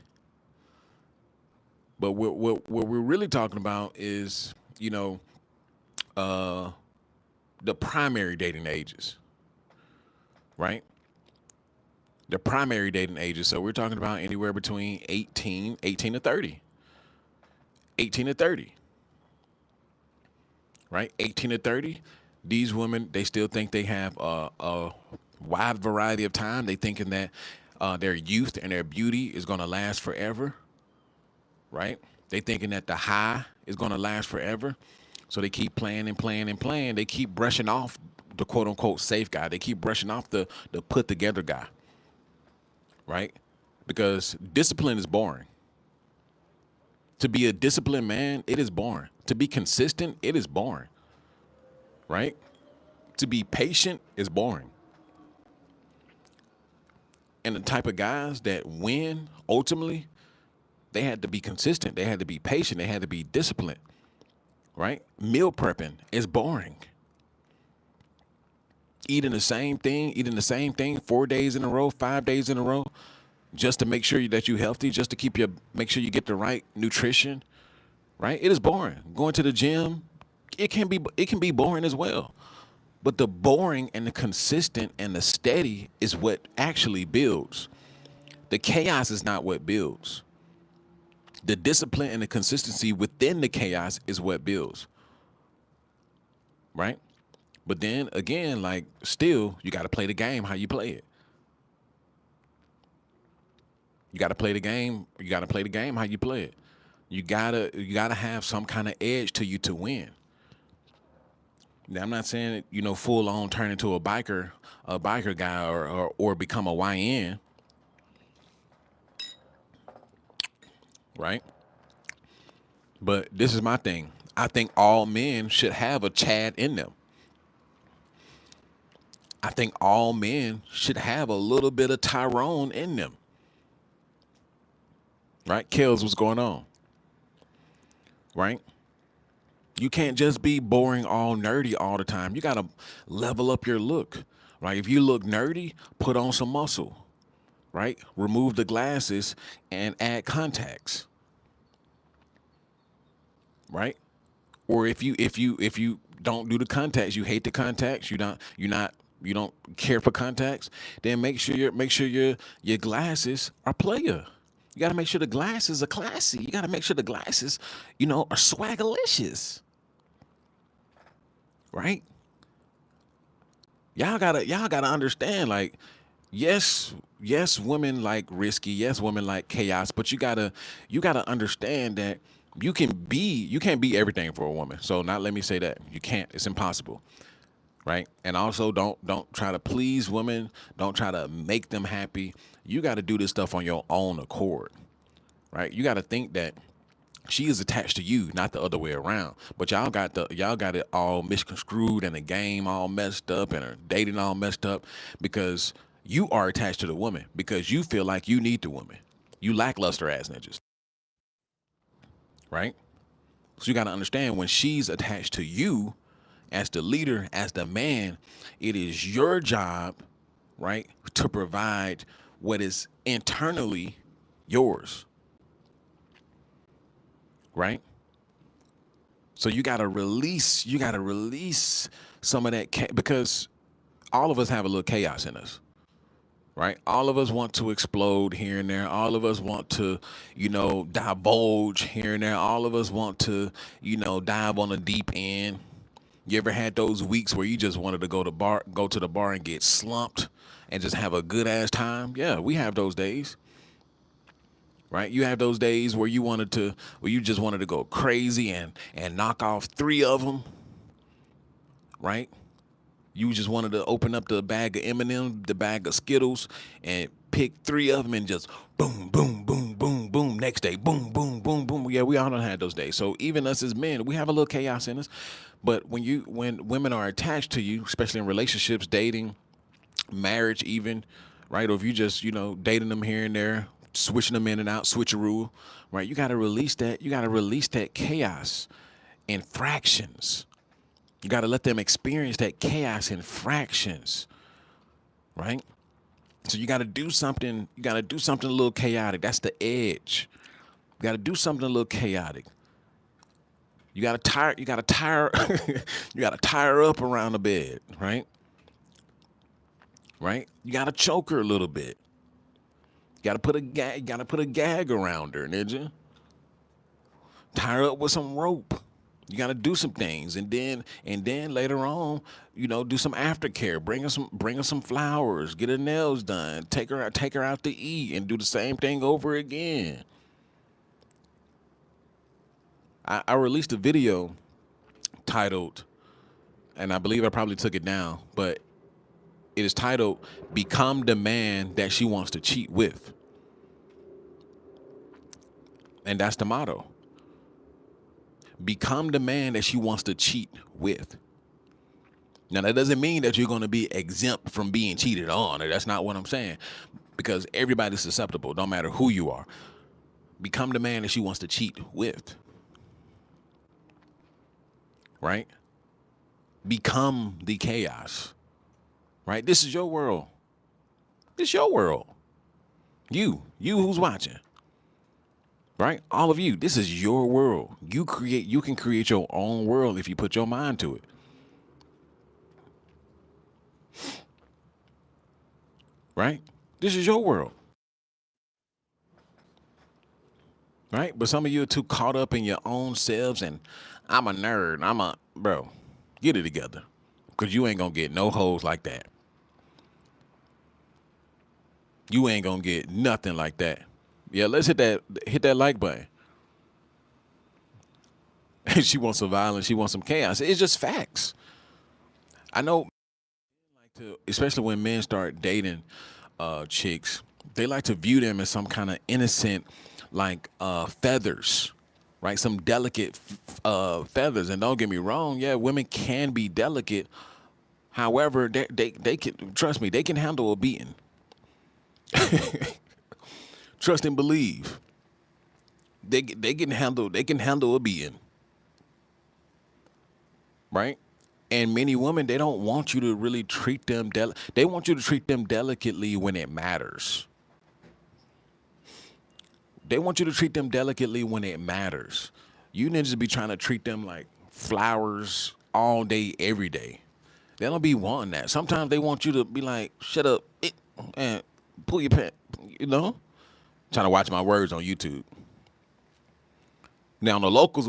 But what we're really talking about is uh, the primary dating ages, right? The primary dating ages. So we're talking about anywhere between 18 to 30, 18 to 30, right? 18 to 30. These women, they still think they have a wide variety of time. They thinking that their youth and their beauty is going to last forever, right? They thinking that the high is going to last forever. So they keep playing and playing and playing. They keep brushing off the quote unquote safe guy. They keep brushing off the put together guy, right? Because discipline is boring. To be a disciplined man, it is boring. To be consistent, it is boring, right? To be patient is boring. And the type of guys that win ultimately, they had to be consistent. They had to be patient. They had to be disciplined, right? Meal prepping is boring. Eating the same thing 4 days in a row, 5 days in a row, just to make sure that you're healthy, just to make sure you get the right nutrition, right? It is boring. Going to the gym, it can be boring as well. But the boring and the consistent and the steady is what actually builds. The chaos is not what builds. The discipline and the consistency within the chaos is what builds, right? But then again, like still, you got to play the game how you play it. You got to play the game. You got to play the game how you play it. You gotta have some kind of edge to you to win. Now, I'm not saying full on turn into a biker guy, or become a YN, right? But this is my thing. I think all men should have a Chad in them. I think all men should have a little bit of Tyrone in them. Right? Kels, what's going on? Right? You can't just be boring, all nerdy all the time. You gotta level up your look. Right? If you look nerdy, put on some muscle. Right? Remove the glasses and add contacts. Right? Or if you don't do the contacts, you hate the contacts, you don't care for contacts, then make sure your glasses are player. You got to make sure the glasses are classy. You got to make sure the glasses, are swagalicious, right? Y'all gotta understand, like, yes, women like risky, yes, women like chaos, but you gotta understand that you can't be everything for a woman. So not let me say that. You can't. It's impossible. Right? And also don't try to please women. Don't try to make them happy. You gotta do this stuff on your own accord. Right? You gotta think that she is attached to you, not the other way around. But y'all got it all misconstrued and the game all messed up and her dating all messed up because you are attached to the woman because you feel like you need the woman. You lackluster ass ninjas, right? So you got to understand when she's attached to you as the leader, as the man, it is your job, right, to provide what is internally yours, right? So you got to release some of that because all of us have a little chaos in us, right? All of us want to explode here and there. All of us want to, divulge here and there. All of us want to, dive on the deep end. You ever had those weeks where you just wanted to go to the bar and get slumped and just have a good ass time? Yeah, we have those days. Right? You have those days where you just wanted to go crazy and knock off three of them, right? You just wanted to open up the bag of M&M, the bag of Skittles, and pick three of them and just boom, boom, boom, boom, boom. Next day, boom, boom, boom, boom. Yeah, we all done had those days. So even us as men, we have a little chaos in us. But when women are attached to you, especially in relationships, dating, marriage, even, right? Or if you just dating them here and there, switching them in and out, switcheroo, right? You got to release that. You got to release that chaos in fractions. You got to let them experience that chaos in fractions, right? So you got to do something. You got to do something a little chaotic. That's the edge. You got to do something a little chaotic. You got to tire. You got to tire. You got to tire up around the bed, right? Right. You got to choke her a little bit. You got to put a gag. You got to put a gag around her, ninja. Tie her up with some rope. You got to do some things, and then later on, do some aftercare. Bring her some flowers. Get her nails done. Take her out to eat, and do the same thing over again. I released a video titled, and I believe I probably took it down, but it is titled "Become the Man That She Wants to Cheat With," and that's the motto. Become the man that she wants to cheat with. Now, that doesn't mean that you're going to be exempt from being cheated on. That's not what I'm saying. Because everybody's susceptible, no matter who you are. Become the man that she wants to cheat with. right? Become the chaos, right? This is your world. This is your world. You who's watching, right? All of you, this is your world. You can create your own world if you put your mind to it. Right? This is your world. Right? But some of you are too caught up in your own selves and I'm a nerd. Bro, get it together. Cause you ain't gonna get no hoes like that. You ain't gonna get nothing like that. Yeah, let's hit that like button. She wants some violence, she wants some chaos. It's just facts. I know like to especially when men start dating chicks, they like to view them as some kind of innocent like feathers, right? Some delicate feathers. And don't get me wrong, yeah, women can be delicate. However, they can trust me, they can handle a beating. Trust and believe. They can handle a beating, right? And many women they don't want you to really treat them they want you to treat them delicately when it matters. They want you to treat them delicately when it matters. You ninjas be trying to treat them like flowers all day, every day. They don't be wanting that. Sometimes they want you to be like, shut up, and pull your pants, you know? Trying to watch my words on YouTube. Now on the locals,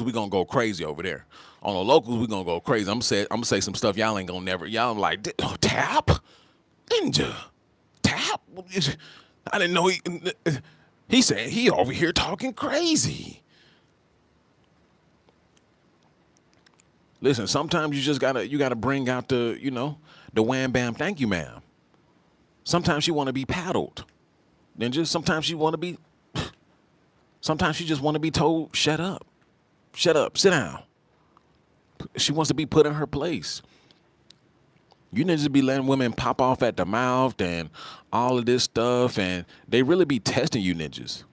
we gonna go crazy over there. On the locals, we gonna go crazy. I'm gonna say some stuff y'all ain't gonna never. Y'all like tap, ninja, tap. I didn't know he said he over here talking crazy. Listen, sometimes you gotta bring out the wham bam thank you ma'am. Sometimes you want to be paddled. Then just sometimes she just want to be told shut up. Shut up, sit down. She wants to be put in her place. You need to be letting women pop off at the mouth and all of this stuff, and they really be testing you ninjas.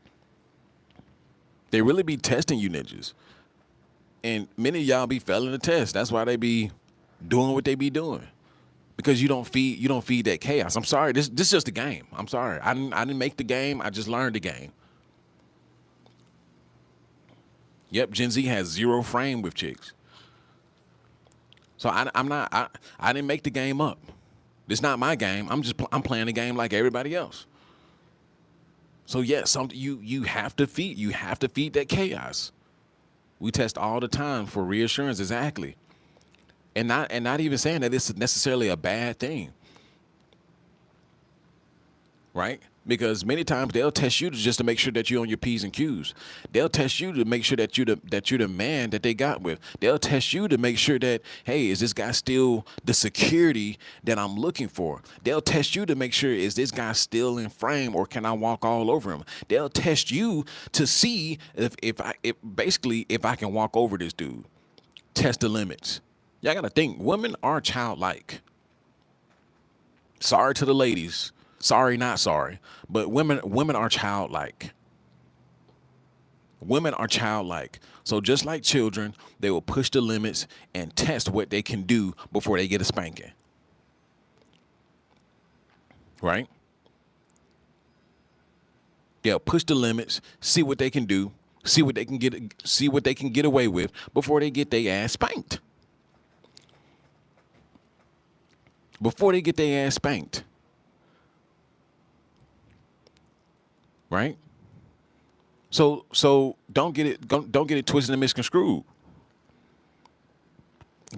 They really be testing you ninjas. And many of y'all be failing the test. That's why they be doing what they be doing. Because you don't feed that chaos. I'm sorry. This is just a game. I'm sorry. I didn't make the game. I just learned the game. Yep, Gen Z has zero frame with chicks. So I'm not. I didn't make the game up. This not my game. I'm playing the game like everybody else. So yes, you have to feed that chaos. We test all the time for reassurance, exactly, and not even saying that this is necessarily a bad thing, right? Because many times they'll test you just to make sure that you're on your P's and Q's. They'll test you to make sure that you're the man that they got with. They'll test you to make sure that, hey, is this guy still the security that I'm looking for? They'll test you to make sure, is this guy still in frame or can I walk all over him? They'll test you to see if I can walk over this dude. Test the limits. Y'all gotta think, women are childlike. Sorry to the ladies. Sorry, not sorry. But women are childlike. Women are childlike. So just like children, they will push the limits and test what they can do before they get a spanking. Right? They'll push the limits, see what they can do, see what they can get away with before they get their ass spanked. Before they get their ass spanked. Right? So don't get it twisted and misconstrued.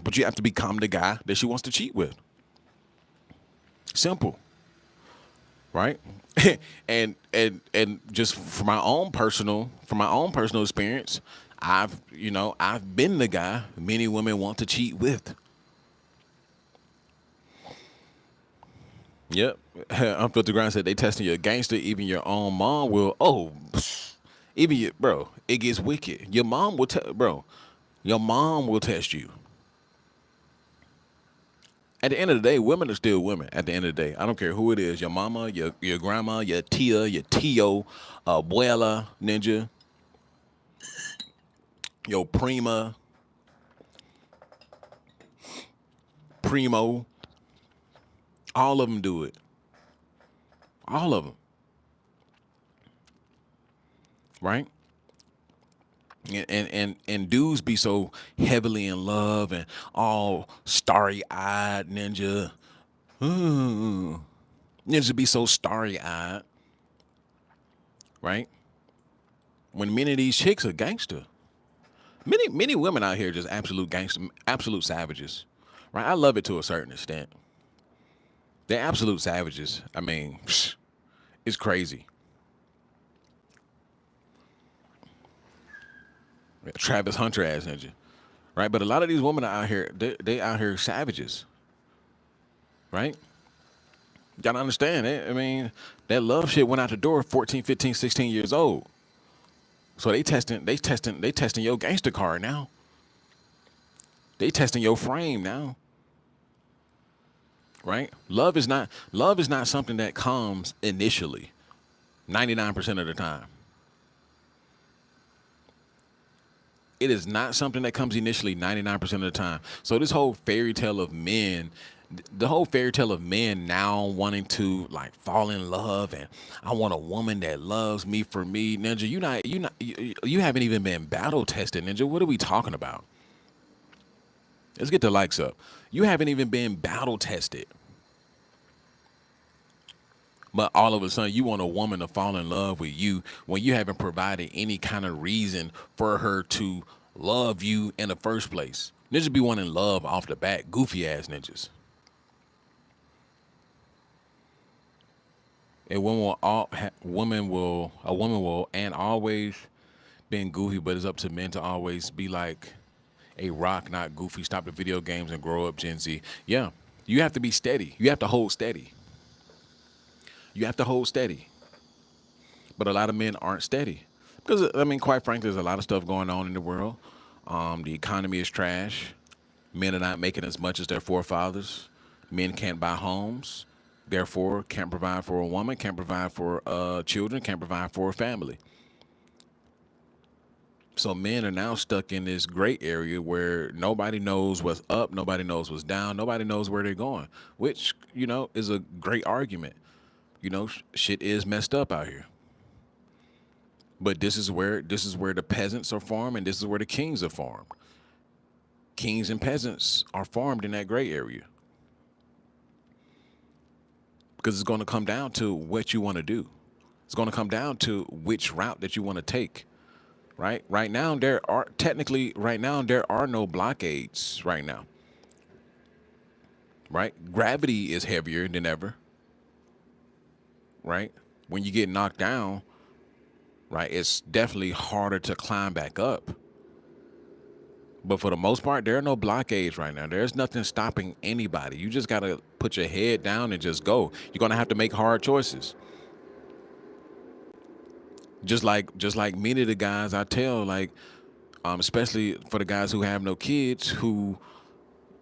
But you have to become the guy that she wants to cheat with. Simple. Right? and just from my own personal experience, I've been the guy many women want to cheat with. Yep. Unfiltered Grind said they testing your gangster. Even your own mom will. Oh, even your bro. It gets wicked. Your mom will tell, bro. Your mom will test you. At the end of the day, women are still women. At the end of the day, I don't care who it is. Your mama, your grandma, your tia, your tio, abuela, ninja, your prima. Primo. All of them do it. All of them. Right? And dudes be so heavily in love and all starry-eyed, ninja. Ninja be so starry-eyed, right? When many of these chicks are gangster. Many women out here just absolute gangster, absolute savages, right? I love it to a certain extent. They're absolute savages. I mean, it's crazy. Travis Hunter ass ninja, right? But a lot of these women are out here, they out here savages, right? Gotta understand it. I mean, that love shit went out the door 14, 15, 16 years old. So they testing your gangster card now. They testing your frame now. Right? Love is not something that comes initially. 99% of the time. It is not something that comes initially 99% of the time. So this whole fairy tale of men, the whole fairy tale of men now wanting to like fall in love and I want a woman that loves me for me, Ninja. You haven't even been battle tested, Ninja. What are we talking about? Let's get the likes up. You haven't even been battle tested. But all of a sudden, you want a woman to fall in love with you when you haven't provided any kind of reason for her to love you in the first place. Ninjas be wanting love off the bat, goofy ass ninjas. A woman will, and always been goofy, but it's up to men to always be like a rock, not goofy. Stop the video games and grow up, Gen Z. Yeah, you have to be steady. You have to hold steady. You have to hold steady. But a lot of men aren't steady. Because, I mean, quite frankly, there's a lot of stuff going on in the world. The economy is trash. Men are not making as much as their forefathers. Men can't buy homes. Therefore, can't provide for a woman, can't provide for children, can't provide for a family. So men are now stuck in this gray area where nobody knows what's up, nobody knows what's down, nobody knows where they're going, which, is a great argument. Shit is messed up out here. But this is where the peasants are farmed and this is where the kings are farmed. Kings and peasants are farmed in that gray area. Because it's going to come down to what you want to do. It's going to come down to which route that you want to take. Right now there are no blockades right now. Right? Gravity is heavier than ever. Right? When you get knocked down, right, it's definitely harder to climb back up. But for the most part, there are no blockades right now. There's nothing stopping anybody. You just got to put your head down and just go. You're going to have to make hard choices. Just like many of the guys I tell, like, especially for the guys who have no kids, who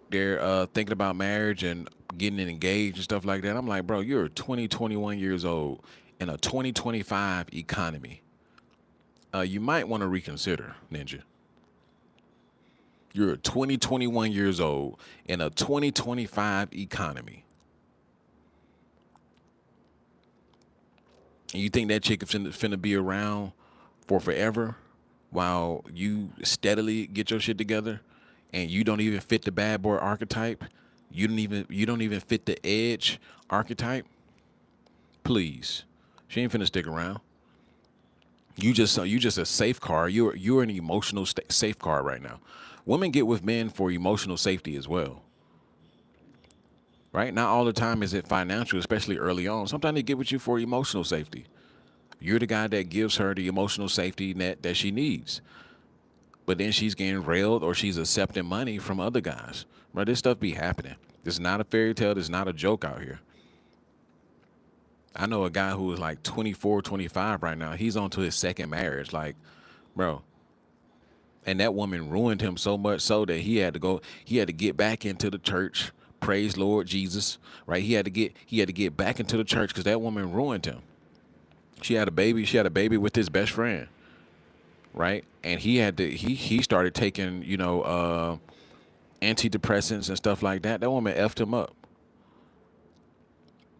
they're thinking about marriage and getting engaged and stuff like that. I'm like, bro, you're 20, 21 years old in a 2025 economy. You might want to reconsider, Ninja. You're 20, 21 years old in a 2025 economy. And you think that chick is finna be around for forever while you steadily get your shit together and you don't even fit the bad boy archetype? You don't even fit the edge archetype? Please. She ain't finna stick around. You just a safe card. You're an emotional safe card right now. Women get with men for emotional safety as well. Right? Not all the time is it financial, especially early on. Sometimes they get with you for emotional safety. You're the guy that gives her the emotional safety net that she needs. But then she's getting railed or she's accepting money from other guys. Bro, this stuff be happening. This is not a fairy tale. This is not a joke out here. I know a guy who is like 24, 25 right now. He's on to his second marriage. Like, bro. And that woman ruined him so much so that he had to get back into the church. Praise Lord Jesus. Right? He had to get back into the church because that woman ruined him. She had a baby with his best friend. Right? And he started taking, antidepressants and stuff like that. That woman effed him up.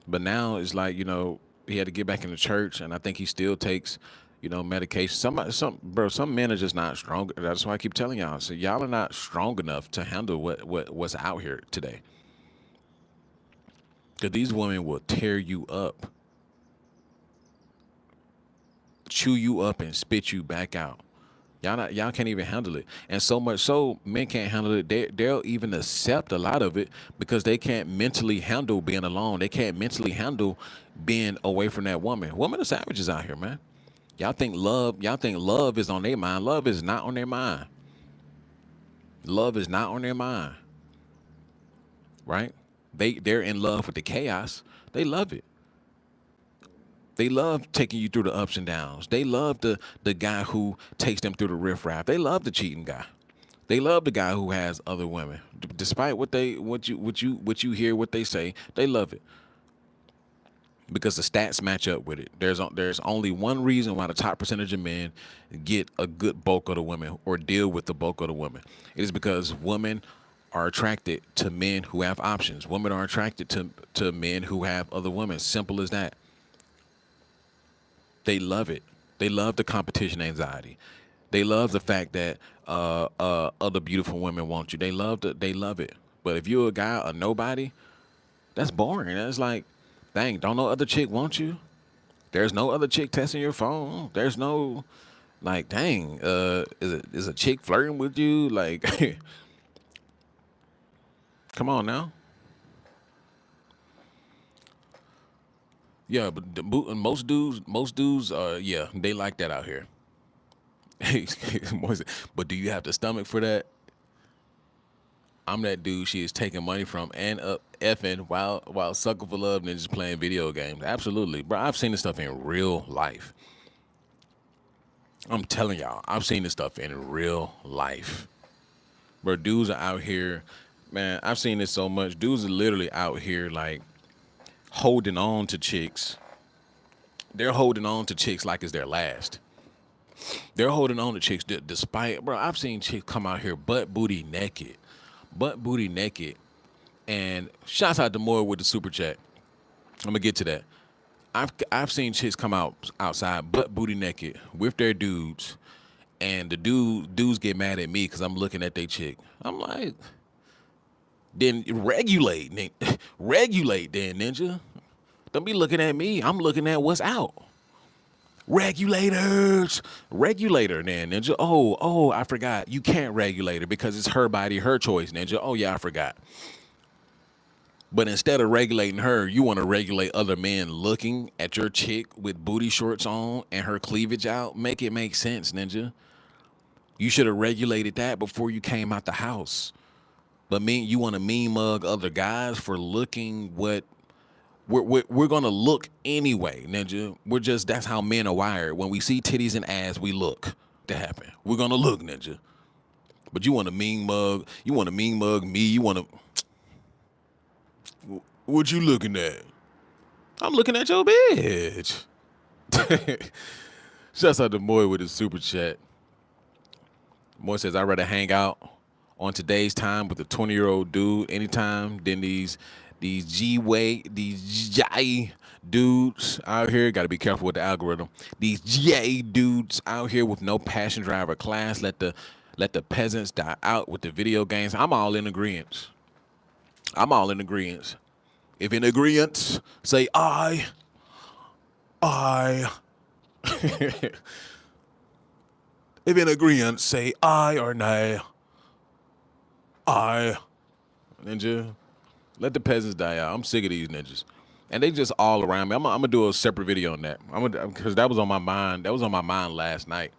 But now it's like, he had to get back into church, and I think he still takes, medication. Some men are just not strong. That's why I keep telling y'all. So y'all are not strong enough to handle what's out here today. Because these women will tear you up, chew you up, and spit you back out. Y'all can't even handle it, and so much so men can't handle it. They'll even accept a lot of it because they can't mentally handle being alone. They can't mentally handle being away from that woman. Women are savages out here, man. Y'all think love is on their mind. Love is not on their mind. Love is not on their mind, right? They're in love with the chaos. They love it. They love taking you through the ups and downs. They love the guy who takes them through the riffraff. They love the cheating guy. They love the guy who has other women. Despite what you hear, what they say, they love it because the stats match up with it. There's only one reason why the top percentage of men get a good bulk of the women or deal with the bulk of the women. It is because women are attracted to men who have options. Women are attracted to men who have other women. Simple as that. They love it. They love the competition anxiety. They love the fact that other beautiful women want you. They love it. But if you're a guy, a nobody, that's boring. That's like, dang, don't no other chick want you? There's no other chick testing your phone. There's no, like, dang, is a chick flirting with you? Like, come on now. Yeah, but most dudes, yeah, they like that out here. But do you have the stomach for that? I'm that dude she is taking money from and up effing while sucker for love and just playing video games. Absolutely, bro. I've seen this stuff in real life. I'm telling y'all, I've seen this stuff in real life. Bro, dudes are out here, man. I've seen this so much. Dudes are literally out here like holding on to chicks. They're holding on to chicks like it's their last. They're holding on to chicks despite, bro. I've seen chicks come out here butt booty naked, and shouts out to Moore with the super chat. I'm gonna get to that. I've seen chicks come outside butt booty naked with their dudes, and the dudes get mad at me because I'm looking at their chick. I'm like, then regulate, then ninja. Don't be looking at me. I'm looking at what's out. Regulator, then ninja. Oh, I forgot. You can't regulate her because it's her body, her choice, ninja. Oh yeah, I forgot. But instead of regulating her, you want to regulate other men looking at your chick with booty shorts on and her cleavage out. Make it make sense, ninja. You should have regulated that before you came out the house. But you want to mean mug other guys for looking what we're gonna look anyway, ninja. That's how men are wired. When we see titties and ass, we look. That happen. We're gonna look, ninja. But you want to mean mug. You want to mean mug me. You want to. What you looking at? I'm looking at your bitch. Shouts out to Moy with his super chat. Moy says, I'd rather hang out on today's time with a 20-year-old dude anytime than these J dudes out here. Got to be careful with the algorithm. These J dudes out here with no passion driver class. Let the peasants die out with the video games. I'm all in agreement. If in agreement, say I. If in agreement, say I or nay. I. Ninja. Let the peasants die out. I'm sick of these ninjas. And they just all around me. I'm gonna do a separate video on that. Because that was on my mind. That was on my mind last night.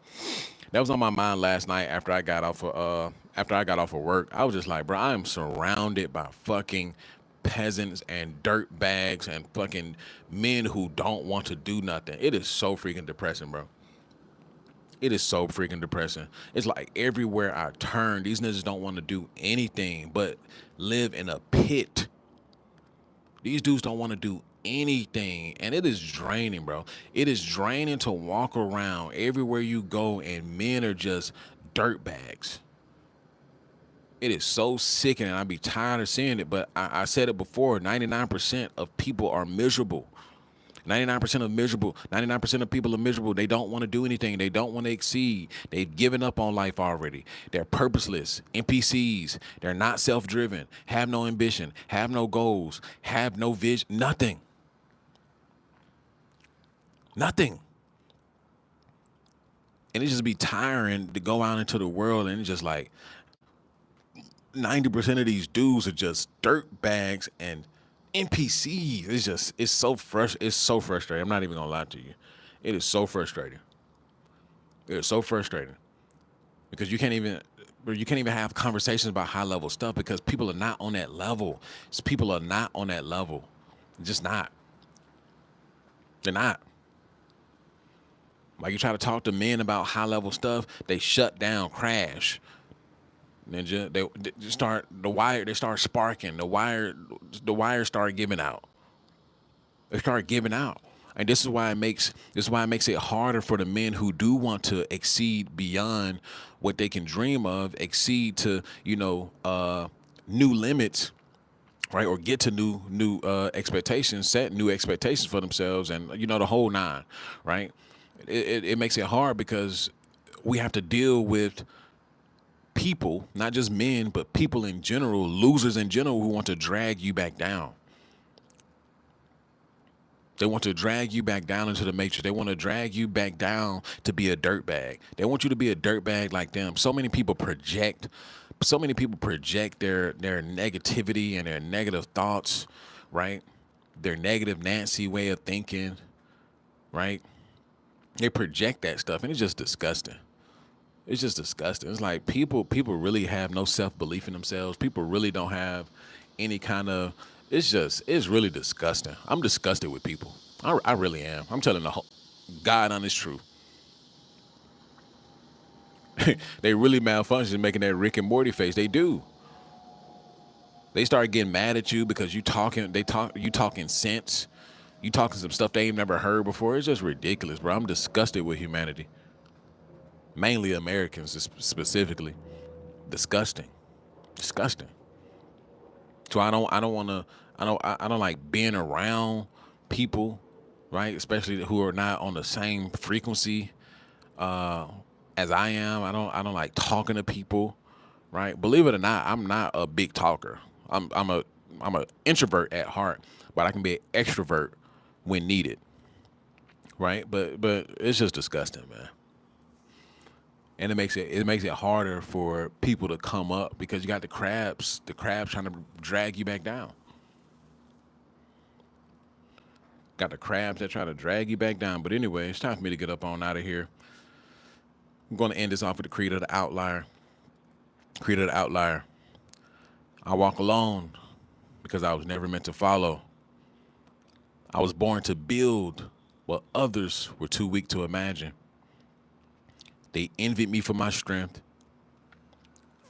After I got off of work. I was just like, bro, I am surrounded by fucking peasants and dirt bags and fucking men who don't want to do nothing. It is so freaking depressing, bro. It is so freaking depressing. It's like everywhere I turn, these niggas don't want to do anything but live in a pit. These dudes don't want to do anything, and it is draining, bro. It is draining to walk around everywhere you go, and men are just dirt bags. It is so sickening. I'd be tired of seeing it, but I said it before. 99% of people are miserable. 99% of people are miserable. They don't want to do anything. They don't want to exceed. They've given up on life already. They're purposeless, NPCs. They're not self-driven, have no ambition, have no goals, have no vision, nothing. Nothing. And it just be tiring to go out into the world and it's just like 90% of these dudes are just dirt bags and NPCs. It's so frustrating. I'm not even gonna lie to you. It is so frustrating. It is so frustrating because you can't even have conversations about high level stuff because people are not on that level. People are not on that level. Just not. They're not. Like you try to talk to men about high level stuff, they shut down, crash. Ninja, they start the wire. They start sparking. The wire start giving out. They start giving out, and this is why it makes it harder for the men who do want to exceed beyond what they can dream of, exceed to new limits, right, or get to new expectations, set new expectations for themselves, and the whole nine, right. It makes it hard because we have to deal with people, not just men, but people in general, losers in general, who want to drag you back down. They want to drag you back down into the matrix. They want to drag you back down to be a dirtbag. They want you to be a dirtbag like them. So many people project their negativity and their negative thoughts, right? Their negative Nancy way of thinking, right? They project that stuff and it's just disgusting. It's just disgusting. It's like people really have no self-belief in themselves. People really don't have any kind of it's really disgusting. I'm disgusted with people. I really am. I'm telling the whole God honest truth. They really malfunction making that Rick and Morty face. They do. They start getting mad at you because you talking sense. You talking some stuff they ain't never heard before. It's just ridiculous, bro. I'm disgusted with humanity. Mainly Americans specifically. Disgusting. Disgusting. So I don't like being around people, right? Especially who are not on the same frequency as I am. I don't like talking to people, right? Believe it or not, I'm not a big talker. I'm a introvert at heart, but I can be an extrovert when needed, right? But it's just disgusting, man. And it makes it harder for people to come up because you got the crabs trying to drag you back down. Got the crabs that try to drag you back down. But anyway, it's time for me to get up on out of here. I'm going to end this off with the creed of the outlier. Creed of the outlier. I walk alone because I was never meant to follow. I was born to build what others were too weak to imagine. They envied me for my strength,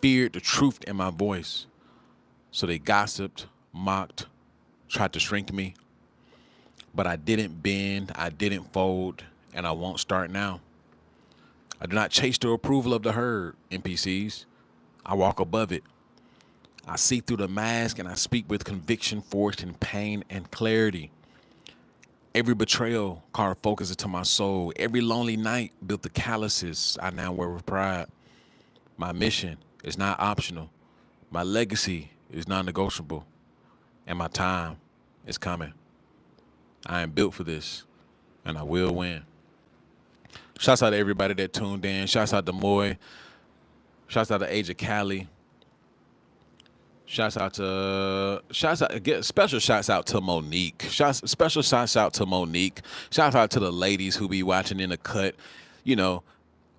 feared the truth in my voice. So they gossiped, mocked, tried to shrink me. But I didn't bend, I didn't fold, and I won't start now. I do not chase the approval of the herd, NPCs. I walk above it. I see through the mask and I speak with conviction forged in pain and clarity. Every betrayal carved focus into my soul. Every lonely night built the calluses I now wear with pride. My mission is not optional. My legacy is non-negotiable. And my time is coming. I am built for this, and I will win. Shouts out to everybody that tuned in. Shouts out to Moy. Shouts out to Age of Cali. Special shouts out to Monique. Special shouts out to Monique. Shout out to the ladies who be watching in the cut. You know,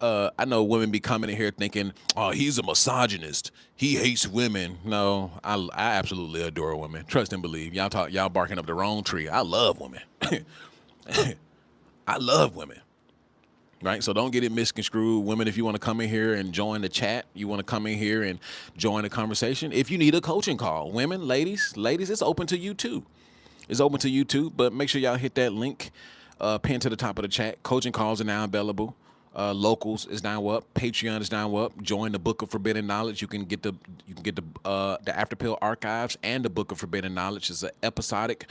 I know women be coming in here thinking, "Oh, he's a misogynist. He hates women." No, I absolutely adore women. Trust and believe. Y'all barking up the wrong tree. I love women. I love women. Right, so don't get it misconstrued. Women, if you want to come in here and join the chat, you want to come in here and join the conversation. If you need a coaching call, women, ladies, it's open to you too. It's open to you too, but make sure y'all hit that link pinned to the top of the chat. Coaching calls are now available. Locals is now up. Patreon is now up. Join the Book of Forbidden Knowledge. You can get the After Pill archives and the Book of Forbidden Knowledge. It's an episodic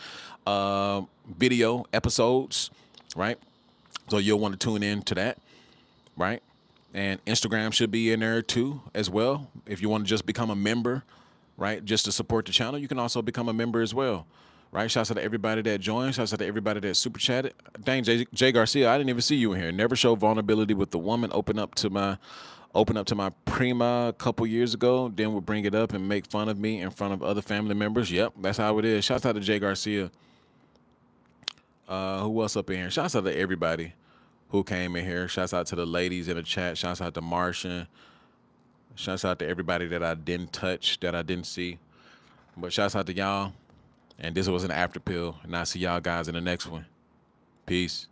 video episodes, right? So you'll want to tune in to that, right? And Instagram should be in there too as well. If you want to just become a member, right, just to support the channel, you can also become a member as well. Right, shouts out to everybody that joined. Shouts out to everybody that super chatted. Dang, Jay Garcia, I didn't even see you in here. Never show vulnerability with the woman. Open up to my prima a couple years ago. Then would bring it up and make fun of me in front of other family members. Yep, that's how it is. Shouts out to Jay Garcia. Who else up in here? Shouts out to everybody who came in here. Shouts out to the ladies in the chat. Shouts out to Martian. Shouts out to everybody that I didn't touch, that I didn't see. But shouts out to y'all. And this was an after pill. And I'll see y'all guys in the next one. Peace.